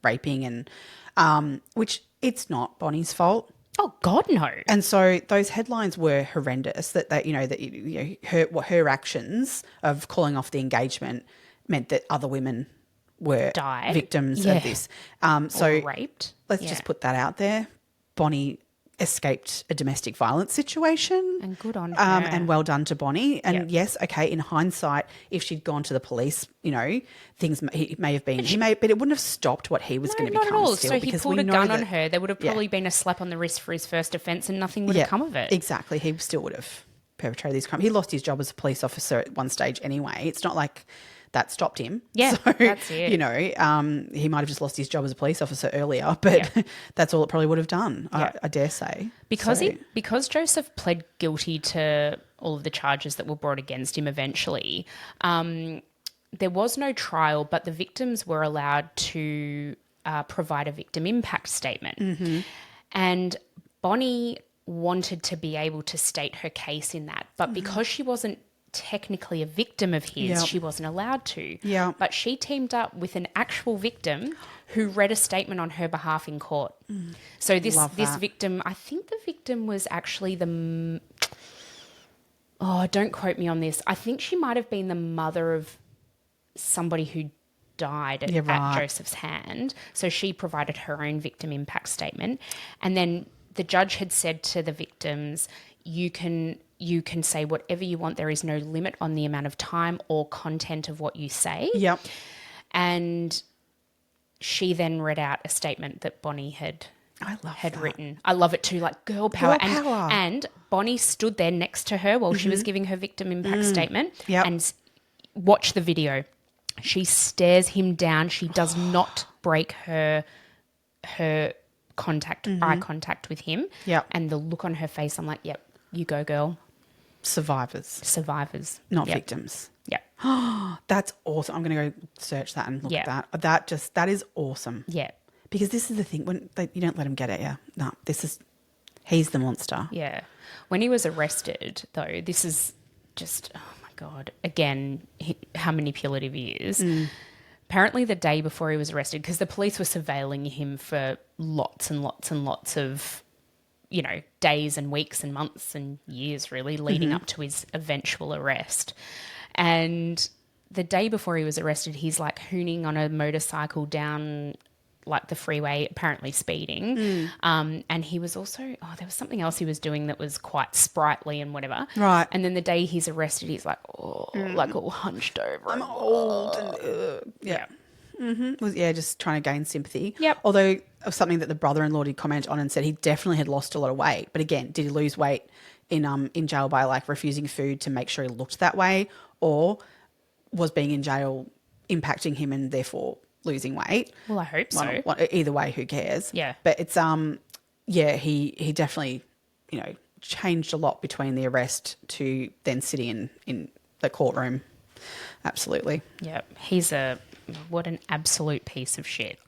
raping, and which it's not Bonnie's fault. Oh God, no! And so those headlines were horrendous. That her actions of calling off the engagement meant that other women were Died. victims Yeah. of this. So Or raped. let's just put that out there. Bonnie escaped a domestic violence situation. And good on her. And well done to Bonnie. And Yep. yes, okay, in hindsight, if she'd gone to the police, things he may have been, but it wouldn't have stopped what he was going to not at become all. still. So he because pulled we a know gun that- on her. There would have probably been a slap on the wrist for his first offence and nothing would Yeah, have come of it. exactly. He still would have perpetrated these crimes. He lost his job as a police officer at one stage anyway. It's not like that stopped him. Yeah, so, that's it. he might have just lost his job as a police officer earlier, but that's all it probably would have done, Yeah. I dare say. Because So- because Joseph pled guilty to all of the charges that were brought against him eventually, there was no trial, but the victims were allowed to provide a victim impact statement. Mm-hmm. And Bonnie wanted to be able to state her case in that, but because she wasn't technically a victim of his, Yep. she wasn't allowed to. Yeah. But she teamed up with an actual victim who read a statement on her behalf in court. So this Love this that. victim, I think the victim was actually don't quote me on this. I think she might have been the mother of somebody who died at, Yeah, at right. Joseph's hand. So she provided her own victim impact statement. And then the judge had said to the victims, you can say whatever you want. There is no limit on the amount of time or content of what you say. Yep. And she then read out a statement that Bonnie had I love that. written. I love it too, like girl power. Girl power. And Bonnie stood there next to her while she was giving her victim impact statement Yep. and watch the video. She stares him down. She does not break her eye contact with him. Yep. And the look on her face, I'm like, yep, you go, girl. Survivors, Survivors. not Yep. victims. Yep. That's awesome. I'm going to go search that and look Yeah. at that. That is awesome. Yeah. Because this is the thing, you don't let him get at you. No, he's the monster. Yeah. When he was arrested, though, this is just, oh my God, again, how manipulative he is. Apparently, the day before he was arrested, because the police were surveilling him for lots and lots and lots of, days and weeks and months and years, really, leading up to his eventual arrest. And the day before he was arrested, he's like hooning on a motorcycle down like the freeway, apparently speeding. And he was also, there was something else he was doing that was quite sprightly and whatever. Right. And then the day he's arrested, he's like, like all hunched over. I'm old. And, Yeah. Just trying to gain sympathy. Yep. Although something that the brother-in-law did comment on and said he definitely had lost a lot of weight. But again, did he lose weight in jail by like refusing food to make sure he looked that way, or was being in jail impacting him and therefore losing weight? Well, I hope so. Either way, who cares? Yeah. But it's he definitely changed a lot between the arrest to then sitting in the courtroom. Absolutely. Yeah. What an absolute piece of shit.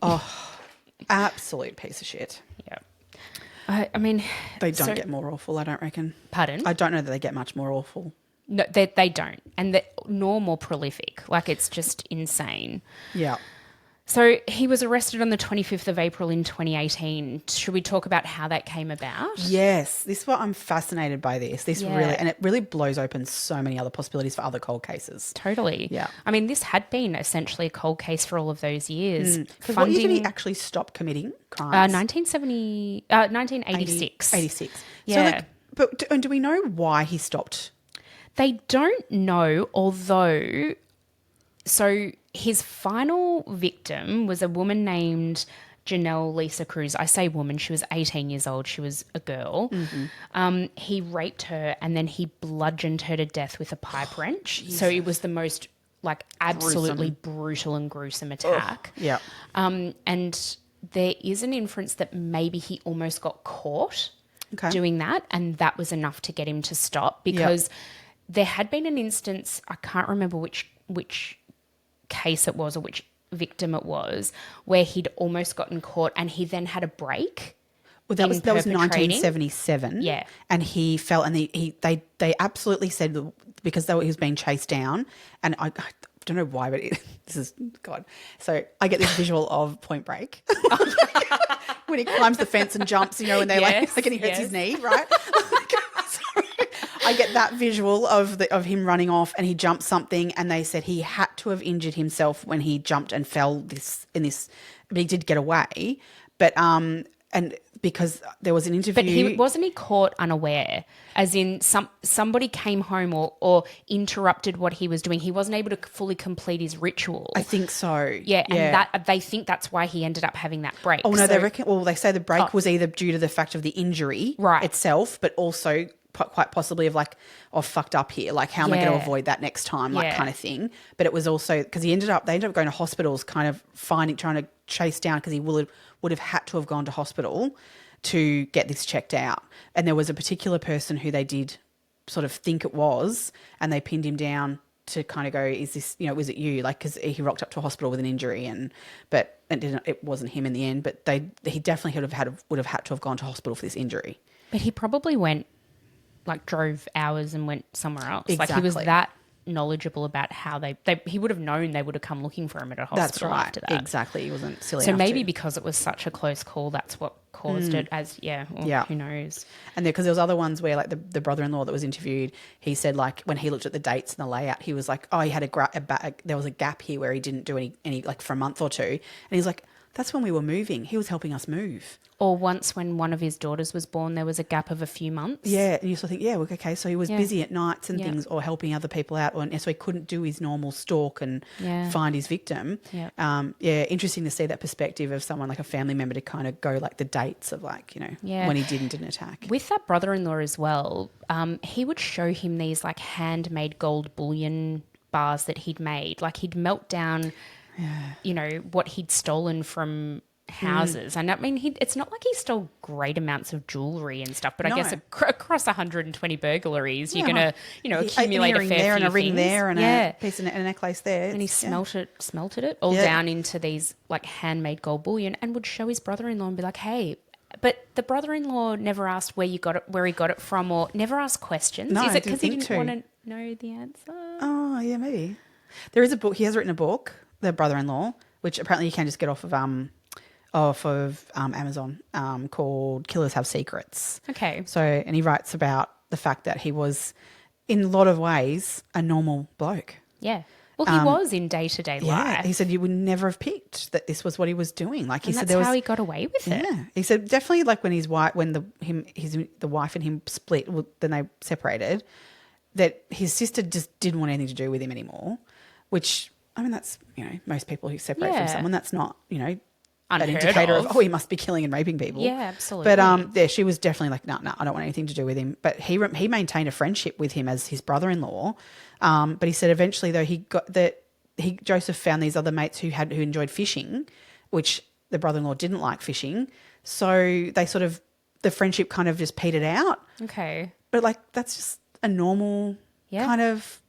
Absolute piece of shit. Yeah. I mean, They don't get more awful, I don't reckon. Pardon? I don't know that they get much more awful. No, they don't. And nor more prolific. Like, it's just insane. Yeah. So he was arrested on the 25th of April in 2018. Should we talk about how that came about? Yes. This is what I'm fascinated by this. Yeah. And it really blows open so many other possibilities for other cold cases. Totally. Yeah. I mean, this had been essentially a cold case for all of those years. Because what year did he actually stop committing crimes? 1986. 86. Yeah. So do we know why he stopped? They don't know, although, so his final victim was a woman named Janelle Lisa Cruz. I say woman, she was 18 years old. She was a girl. He raped her and then he bludgeoned her to death with a pipe wrench. So it was the most absolutely brutal and gruesome attack. Yeah. And there is an inference that maybe he almost got caught doing that, and that was enough to get him to stop, because there had been an instance, I can't remember which case it was or which victim it was, where he'd almost gotten caught and he then had a break. Well, that was perpetrating. 1977. Yeah. And he fell, and they absolutely said that because he was being chased down, and I don't know why, but this is God. So I get this visual of Point Break when he climbs the fence and jumps, and they Yes, and he hurts his yes. knee, right? I get that visual of him running off, and he jumped something, and they said he had to have injured himself when he jumped and fell but he did get away. But and because there was an interview. But wasn't he caught unaware? As in somebody came home or interrupted what he was doing. He wasn't able to fully complete his ritual. I think so. Yeah, and that they think that's why he ended up having that break. Oh no, they reckon. Well, they say the break was either due to the fact of the injury itself, but also quite possibly of fucked up here. Like, how am I going to avoid that next time? Like, kind of thing. But it was also because they ended up going to hospitals, kind of trying to chase down, because he would have had to have gone to hospital to get this checked out. And there was a particular person who they did sort of think it was, and they pinned him down to kind of go, is this, was it you? Like, because he rocked up to a hospital with an injury, but it wasn't him in the end. But he definitely would have had to have gone to hospital for this injury. But he probably drove hours and went somewhere else. Exactly. Like, he was that knowledgeable about how he would have known they would have come looking for him at a hospital after that. Exactly. He wasn't silly so enough maybe to. because it was such a close call, that's what caused it. Who knows. And because there was other ones where, like, the brother-in-law that was interviewed, he said, like, when he looked at the dates and the layout, he was like, oh, he had there was a gap here where he didn't do any like for a month or two, and he's like, that's when we were moving. He was helping us move. Or once when one of his daughters was born, there was a gap of a few months. Yeah, and you sort of think, okay, so he was busy at nights and things, or helping other people out, and so he couldn't do his normal stalk and find his victim. Yeah. Interesting to see that perspective of someone, like a family member, to kind of go, like, the dates of, like, when he didn't attack. With that brother-in-law as well, he would show him these, like, handmade gold bullion bars that he'd made. Like, he'd melt down, what he'd stolen from houses. And I mean, it's not like he stole great amounts of jewelry and stuff, but I guess across 120 burglaries, you're going to, accumulate a fair there and few a ring things. there and a piece of a necklace there. And he smelted it all down into these, like, handmade gold bullion, and would show his brother-in-law and be like, hey, but the brother-in-law never asked where he got it from, or never asked questions. No, is it because he didn't didn't want to know the answer? Oh, yeah, maybe. There is a book. He has written a book, the brother-in-law, which apparently you can just get off of Amazon, called Killers Have Secrets. Okay. So, and he writes about the fact that he was, in a lot of ways, a normal bloke. Yeah. Well, he was in day-to-day life. He said you would never have picked that this was what he was doing. Like, he said, that's how he got away with it. Yeah, he said definitely, like, when the wife and him split, then they separated, that his sister just didn't want anything to do with him anymore. Which, I mean, that's, most people who separate from someone, that's not, an indicator of, he must be killing and raping people. Yeah, absolutely. But she was definitely like, no, I don't want anything to do with him. But he maintained a friendship with him as his brother-in-law. But he said eventually, though, Joseph found these other mates who enjoyed fishing, which the brother-in-law didn't like fishing. So they the friendship kind of just petered out. Okay. But, like, that's just a normal kind of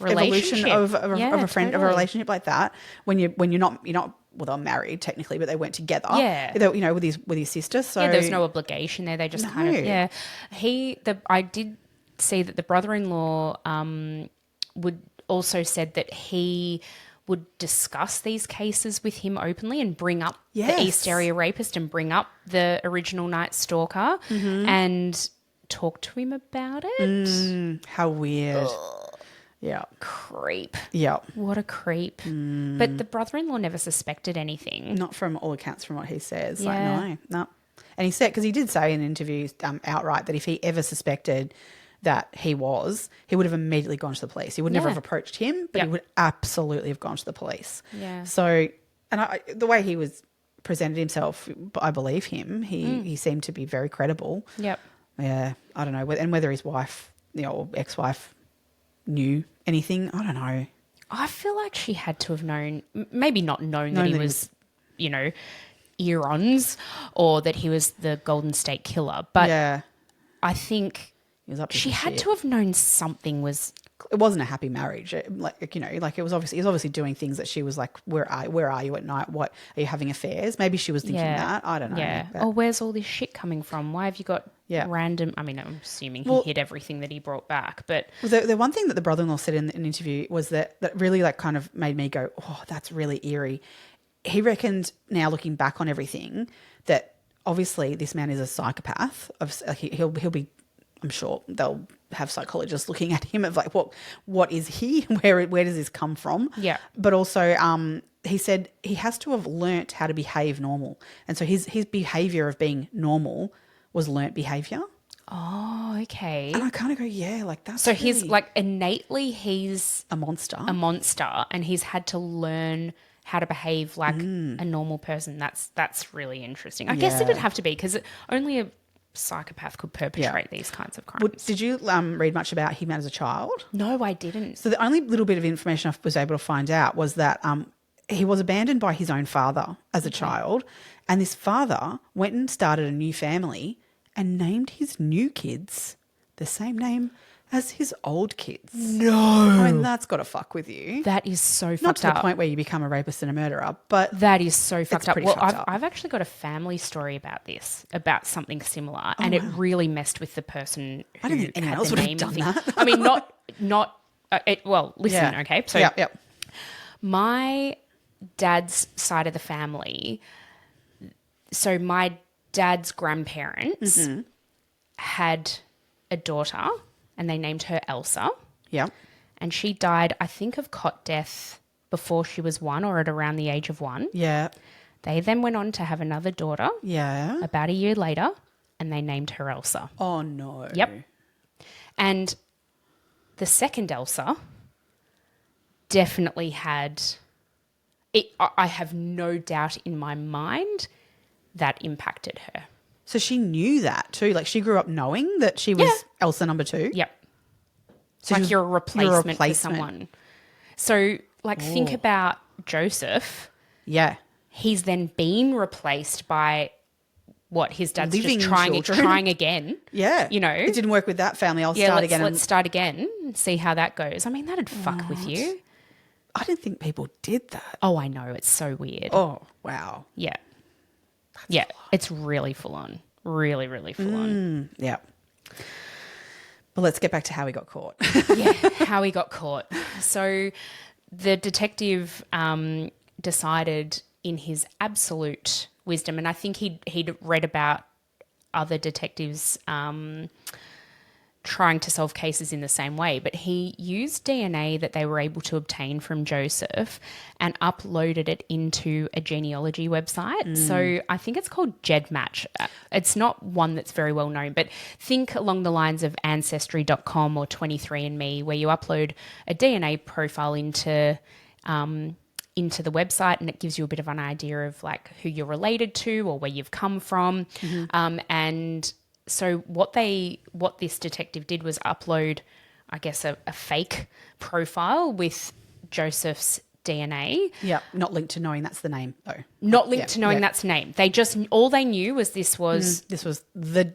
evolution of a friend, of a relationship like that. When you're not, well, they're married technically, but they went together. Yeah. With his sister. So there was no obligation there. They just kind of I did see that the brother-in-law would also said that he would discuss these cases with him openly and bring up the East Area Rapist and bring up the original Night Stalker and talk to him about it. How weird. Yeah. Creep. Yeah. What a creep. But the brother-in-law never suspected anything. Not from all accounts from what he says. Yeah. Like, no. And he said, because he did say in interviews outright that if he ever suspected that he would have immediately gone to the police. He would never have approached him, but he would absolutely have gone to the police. Yeah. So, and the way he was presented himself, I believe him. He seemed to be very credible. Yep. Yeah. I don't know. And whether his wife, or ex-wife, knew anything, I don't know. I feel like she had to have known, maybe not known that he was, earons, or that he was the Golden State Killer, but I think he was up to she had to have known something was. It wasn't a happy marriage. It was obviously, he was obviously doing things that she was like, where are you at night? What, are you having affairs? Maybe she was thinking that. I don't know. Yeah. Or where's all this shit coming from? Why have you got random, I mean, I'm assuming he hid everything that he brought back, but. Well, the one thing that the brother-in-law said in an interview was that really, like, kind of made me go, oh, that's really eerie. He reckoned, now looking back on everything, that obviously this man is a psychopath. He'll be, I'm sure they'll have psychologists looking at him of like, what is he? Where does this come from? Yeah. But also he said he has to have learnt how to behave normal. And so his behaviour of being normal was learnt behaviour. Oh, okay. And I kind of go, yeah, like that's So really he's like innately he's a monster. a monster and he's had to learn how to behave like a normal person. That's really interesting. I guess it'd have to be because only a psychopath could perpetrate these kinds of crimes. Well, did you read much about him as a child? No, I didn't. So the only little bit of information I was able to find out was that he was abandoned by his own father as a child, and this father went and started a new family and named his new kids the same name as his old kids. No. I mean, that's got to fuck with you. That is so Not fucked to the up. point where you become a rapist and a murderer, but That is so fucked up. pretty Well, fucked up. I've actually got a family story about this, about something similar, and it really messed with the person who I don't think anyone had else the would have name done thing. that. I mean, well, listen, okay? So yeah. my dad's side of the family, so my dad's grandparents had a daughter and they named her Elsa. Yeah. And she died, I think, of cot death before she was 1 or at around the age of 1. Yeah. They then went on to have another daughter Yeah. about a year later and they named her Elsa. Oh, no. Yep. And the second Elsa definitely had it. I have no doubt in my mind that impacted her. So she knew that too. Like she grew up knowing that she was Elsa number 2. Yep. So Like she you're a was- replacement for someone. So like think about Joseph. Yeah. He's then been replaced by what his dad's Living just trying children. again. Yeah. You know. It didn't work with that family. I'll Yeah, start let's, again. let's start again and see how that goes. I mean, that'd fuck with you. I didn't think people did that. Oh, I know. It's so weird. Oh, wow. Yeah. Yeah. It's really full on. Really, really full on. Yeah. But let's get back to how he got caught. Yeah. How he got caught. So the detective decided in his absolute wisdom, and I think he'd read about other detectives trying to solve cases in the same way, but he used DNA that they were able to obtain from Joseph and uploaded it into a genealogy website. So I think it's called GEDmatch. It's not one that's very well known, but think along the lines of Ancestry.com or 23andMe, where you upload a DNA profile into the website and it gives you a bit of an idea of like who you're related to or where you've come from. And so what this detective did was upload, I guess, a fake profile with Joseph's DNA. Yeah. Not linked to knowing that's the name, though. Not linked to knowing that's the name. All they knew was this was This was the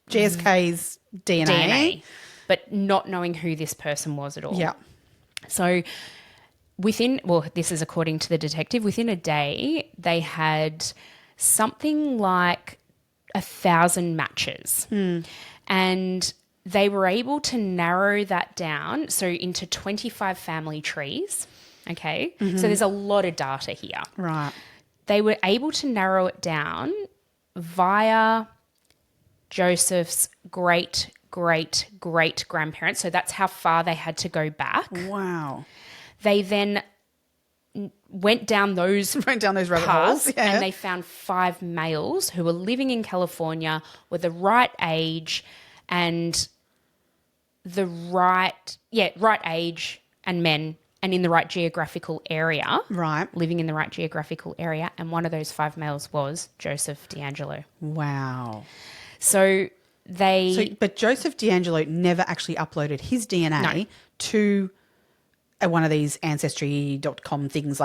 GSK's DNA. but not knowing who this person was at all. Yeah. So this is according to the detective, within a day, they had something like 1,000 matches. And they were able to narrow that down, so into 25 family trees. Okay. So there's a lot of data here. Right. They were able to narrow it down via Joseph's great grandparents. So that's how far they had to go back. Wow. They then went down those Went down those rabbit paths holes. Yeah. and they found 5 males who were living in California, were the right age and right age and men and in the right geographical area. Right. Living in the right geographical area. And one of those 5 males was Joseph D'Angelo. Wow. So But Joseph D'Angelo never actually uploaded his DNA to one of these ancestry.com things,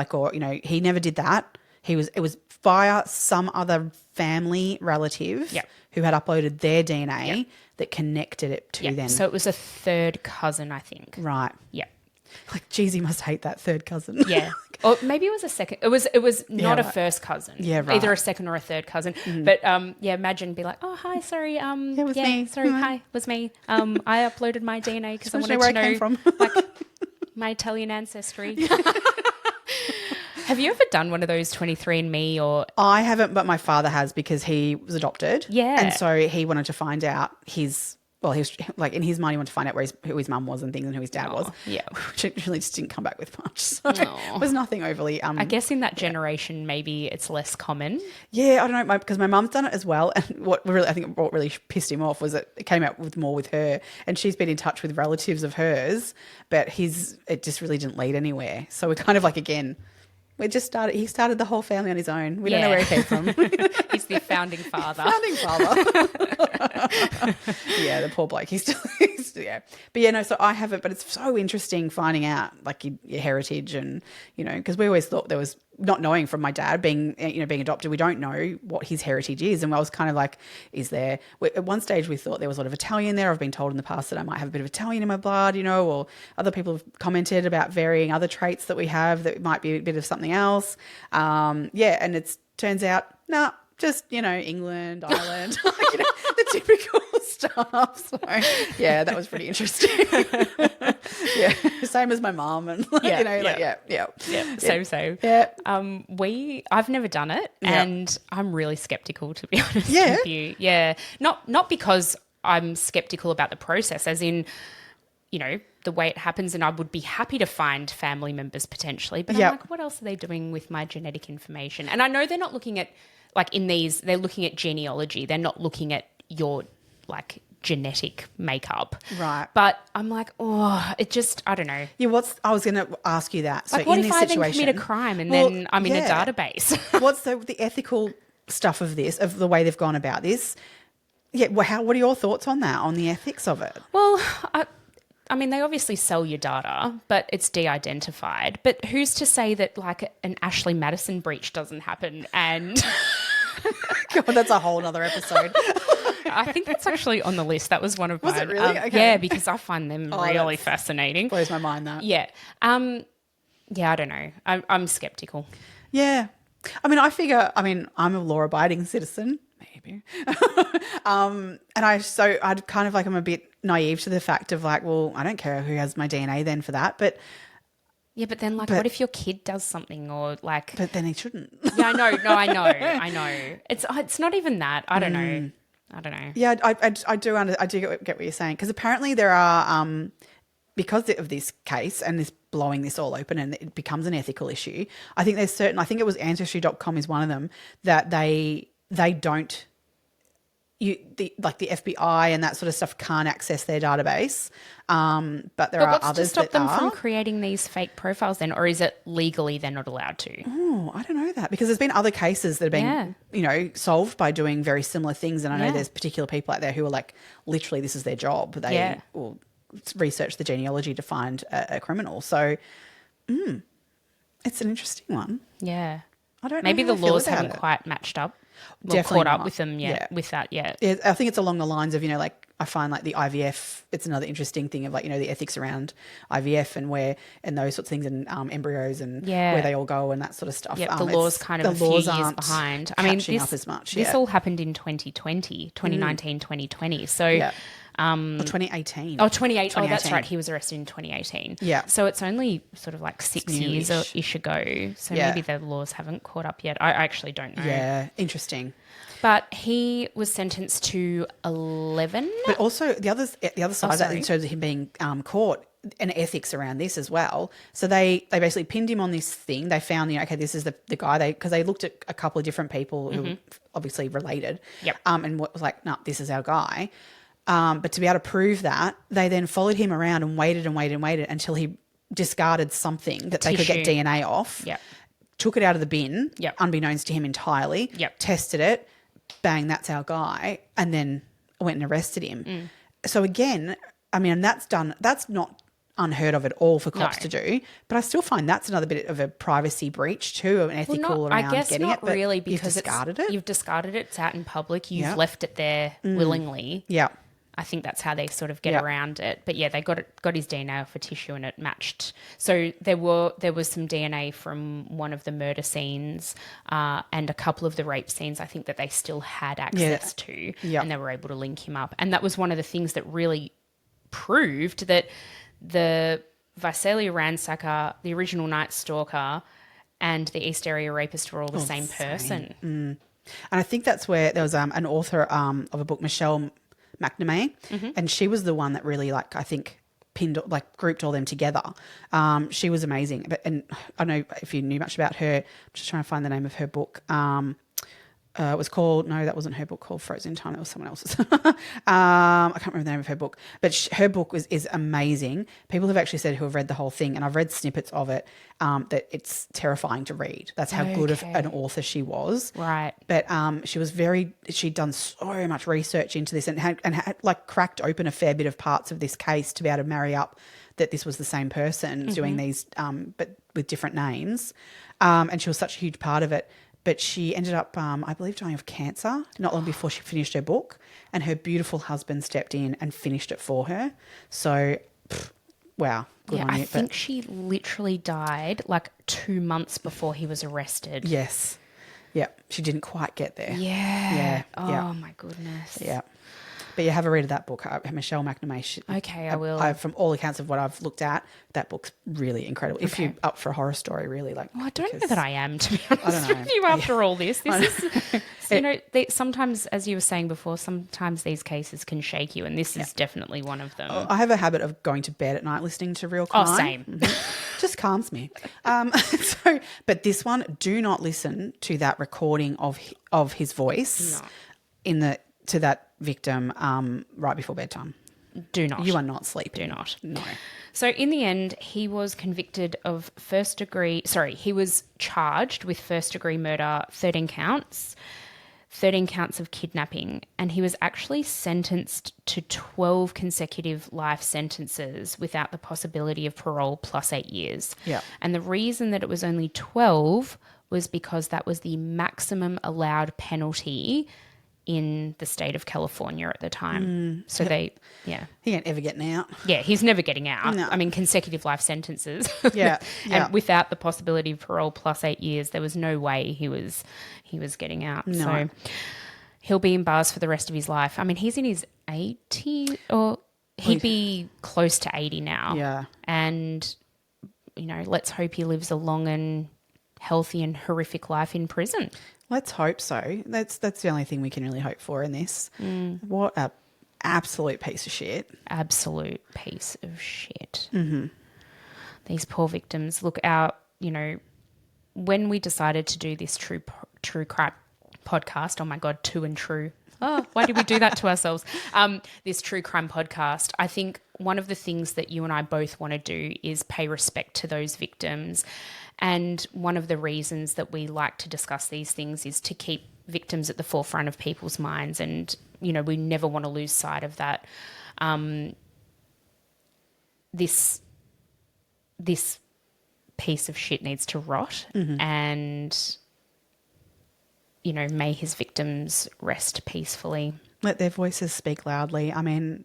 he never did that. It was via some other family relative who had uploaded their DNA that connected it to them. So it was a third cousin, I think. Right. Yeah. Like, geez, he must hate that third cousin. Yeah. Or maybe it was a second. It was not a right. first cousin. Yeah, right. Either a second or a third cousin. But imagine be like, oh hi, sorry, it was me. sorry, hi, it was me. I uploaded my DNA because I wanted where to I know came from. like my Italian ancestry. Have you ever done one of those 23andMe or? I haven't, but my father has because he was adopted. Yeah. And so he wanted to find out well, he was like in his mind, he wanted to find out who his mum was and things and who his dad was. Yeah. Which really just didn't come back with much. So Aw. it was nothing overly. I guess in that generation, maybe it's less common. Yeah, I don't know, because my mum's done it as well. And what really pissed him off was that it came out with more with her, and she's been in touch with relatives of hers, but it just really didn't lead anywhere. So we're kind of like, again, he started the whole family on his own. We don't know where he came from. He's the founding father. Yeah, the poor bloke. He's yeah. But yeah, no, so I have it, but it's so interesting finding out like your heritage and, because we always thought there was, not knowing from my dad being adopted, we don't know what his heritage is. And I was kind of like, at one stage we thought there was a lot of Italian there. I've been told in the past that I might have a bit of Italian in my blood, or other people have commented about varying other traits that we have that might be a bit of something else. And it turns out, no, just, England, Ireland, the typical stuff. So yeah, that was pretty interesting. Yeah, same as my mum and same. Yeah. I've never done it, and I'm really skeptical, to be honest with you. Yeah, not because I'm skeptical about the process, as in, the way it happens, and I would be happy to find family members potentially, but I'm like, what else are they doing with my genetic information? And I know they're not looking at, like in these, they're looking at genealogy. They're not looking at your like genetic makeup. Right. But I'm like, it just, I don't know. Yeah, I was going to ask you that. So like, what in if this I situation, then commit a crime and then I'm in a database? What's the ethical stuff of this, of the way they've gone about this? Yeah, well, what are your thoughts on that, on the ethics of it? Well, I mean, they obviously sell your data, but it's de-identified. But who's to say that like an Ashley Madison breach doesn't happen and... God, that's a whole other episode. I think that's actually on the list. That was one of mine. Was it really? Okay. Yeah, because I find them really fascinating. Blows my mind, that. Yeah. I don't know. I'm skeptical. Yeah. I mean, I'm a law-abiding citizen. Maybe. And I'd kind of like, I'm a bit naive to the fact of like, well, I don't care who has my DNA then for that, but... Yeah, but then like, what if your kid does something or like... But then he shouldn't. Yeah, I know. No, I know. It's not even that. I don't know. Yeah, I do get what you're saying, because apparently there are, because of this case and this blowing this all open and it becomes an ethical issue, I think I think it was Ancestry.com is one of them, that they don't... the FBI and that sort of stuff can't access their database, but there are others that are. What's to stop them from creating these fake profiles then, or is it legally they're not allowed to? Oh, I don't know that, because there's been other cases that have been, solved by doing very similar things, and I know there's particular people out there who are like, literally, this is their job. They will research the genealogy to find a criminal. So, it's an interesting one. Yeah, I don't know. Maybe the laws haven't quite matched up. Definitely caught up with them with that yet. Yeah, I think it's along the lines of, like, I find like the IVF, it's another interesting thing of like, the ethics around IVF and those sorts of things, and embryos and where they all go and that sort of stuff. Yeah, the law's kind of a few years behind. I mean, up as much. This all happened in 2020. 2020. So... Yeah. 2018. Oh, 2018. Oh, that's right. He was arrested in 2018. Yeah. So it's only sort of like 6 years-ish ago. So maybe the laws haven't caught up yet. I actually don't know. Yeah, interesting. But he was sentenced to 11. But also the other side of that, in terms of him being caught, and ethics around this as well. So they basically pinned him on this thing. They found, okay, this is the guy. Because they looked at a couple of different people who were obviously related. Yep. And was like, no, this is our guy. But to be able to prove that, they then followed him around and waited until he discarded something that they could get DNA off. Yep. Took it out of the bin, Yep. unbeknownst to him entirely. Yep. Tested it, bang, that's our guy, and then went and arrested him. So again, I mean, that's not unheard of at all for cops to do, but I still find that's another bit of a privacy breach too, an ethical around I guess getting not it. But really, because you've discarded it. You've discarded it. It's out in public. You've left it there willingly. Yeah. I think that's how they sort of get around it. But yeah, they got his DNA off a tissue and it matched. So there was some DNA from one of the murder scenes and a couple of the rape scenes, I think, that they still had access to, and they were able to link him up. And that was one of the things that really proved that the Visalia ransacker, the original Night Stalker, and the East Area Rapist were all the same person. And I think that's where there was an author of a book, Michelle McNamee, and she was the one that really, like, I think grouped all them together. She was amazing. And I don't know if you knew much about her. I'm just trying to find the name of her book. It was called, no, that wasn't her book called Frozen Time. That was someone else's. I can't remember the name of her book, but her book is amazing. People have actually said who have read the whole thing, and I've read snippets of it, that it's terrifying to read. That's how good of an author she was. Right. But she'd done so much research into this and had like cracked open a fair bit of parts of this case to be able to marry up that this was the same person doing these, but with different names. And she was such a huge part of it. But she ended up, I believe, dying of cancer not long before she finished her book, and her beautiful husband stepped in and finished it for her. So, wow, good on you. I think she literally died like 2 months before he was arrested. Yes. Yeah, she didn't quite get there. Yeah. Oh, yeah. my goodness. Yeah. But you have a read of that book, Michelle McNamee. Okay, I will. From all accounts of what I've looked at, that book's really incredible. If you're up for a horror story, really. Well, I don't know that I am, to be honest with you, after all this. This is, sometimes, as you were saying before, sometimes these cases can shake you, and this is definitely one of them. I have a habit of going to bed at night listening to real crime. Oh, same. Just calms me. But this one, do not listen to that recording of his voice to that victim right before bedtime. Do not. You are not sleeping. Do not. No. So in the end, he was convicted of he was charged with first-degree murder, 13 counts of kidnapping, and he was actually sentenced to 12 consecutive life sentences without the possibility of parole plus 8 years. Yeah. And the reason that it was only 12 was because that was the maximum allowed penalty in the state of California at the time. So he ain't ever getting out. Yeah, he's never getting out. No. I mean, consecutive life sentences. Yeah. And without the possibility of parole plus 8 years, there was no way he was getting out. No. So he'll be in bars for the rest of his life. I mean, he's in his 80s, or he'd be close to 80 now. Yeah. And, let's hope he lives a long and healthy and horrific life in prison. Let's hope so. That's the only thing we can really hope for in this. What a absolute piece of shit. Absolute piece of shit. Mm-hmm. These poor victims. Look, when we decided to do this true crime podcast, oh my God, Too and True. Oh, why did we do that to ourselves? This true crime podcast, I think one of the things that you and I both want to do is pay respect to those victims. And one of the reasons that we like to discuss these things is to keep victims at the forefront of people's minds. And, we never want to lose sight of that. This piece of shit needs to rot. Mm-hmm. And, may his victims rest peacefully. Let their voices speak loudly. I mean,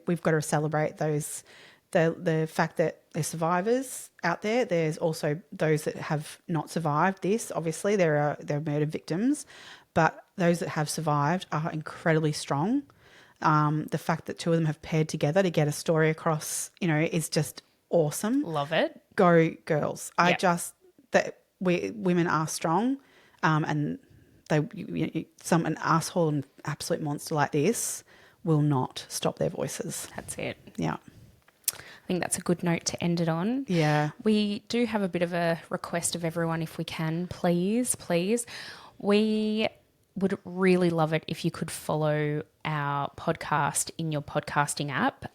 we've got to celebrate those, the fact that there's survivors out there. There's also those that have not survived this. Obviously, there are murder victims, but those that have survived are incredibly strong. The fact that two of them have paired together to get a story across, is just awesome. Love it. Go girls. Yep. Women are strong, and an asshole and absolute monster like this will not stop their voices. That's it. Yeah. I think that's a good note to end it on. Yeah. We do have a bit of a request of everyone, if we can, please. We would really love it if you could follow our podcast in your podcasting app.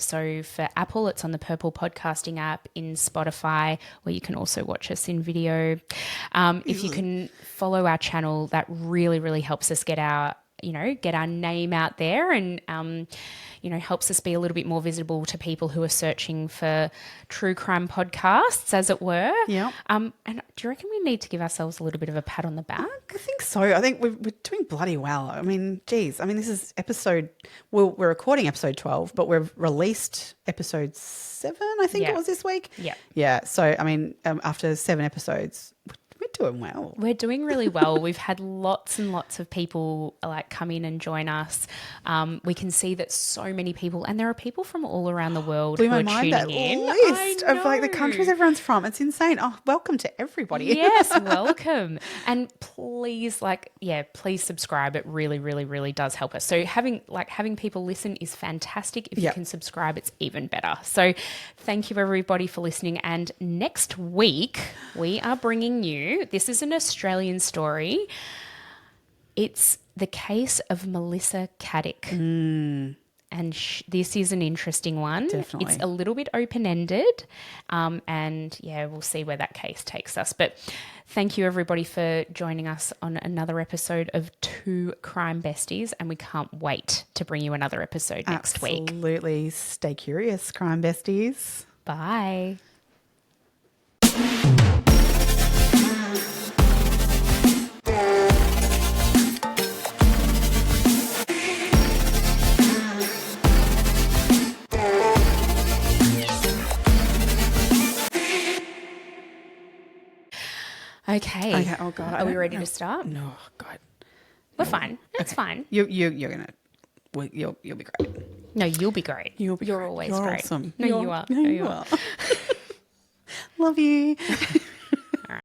So for Apple, it's on the Purple Podcasting app. In Spotify, where you can also watch us in video. If you can follow our channel, that really, really helps us get our name out there, and helps us be a little bit more visible to people who are searching for true crime podcasts, as it were. Yeah. And do you reckon we need to give ourselves a little bit of a pat on the back? I think so. I think we're doing bloody well. I mean, geez. I mean, this is we're recording episode 12, but we've released episode 7, I think it was this week. Yeah. Yeah. So, I mean, after 7 episodes, we're doing well. We're doing really well. We've had lots and lots of people like come in and join us. We can see that so many people, and there are people from all around the world Blew who my are mind, that tuning in. list I of like the countries know. everyone's from. It's insane. Oh, welcome to everybody. Yes, welcome. And please, please subscribe. It really, really, really does help us. So having people listen is fantastic. If you Yep. can subscribe, it's even better. So thank you everybody for listening. And next week we are bringing you, this is an Australian story. It's the case of Melissa Caddick. And this is an interesting one. Definitely. It's a little bit open-ended. And we'll see where that case takes us. But thank you, everybody, for joining us on another episode of Two Crime Besties. And we can't wait to bring you another episode next week. Absolutely. Stay curious, crime besties. Bye. Okay. Oh God. Are we ready to start? No, God. We're fine. It's fine. You're gonna. You'll be great. No, you'll be great. You're always You're great. awesome. No, you are. No, you are. Love you.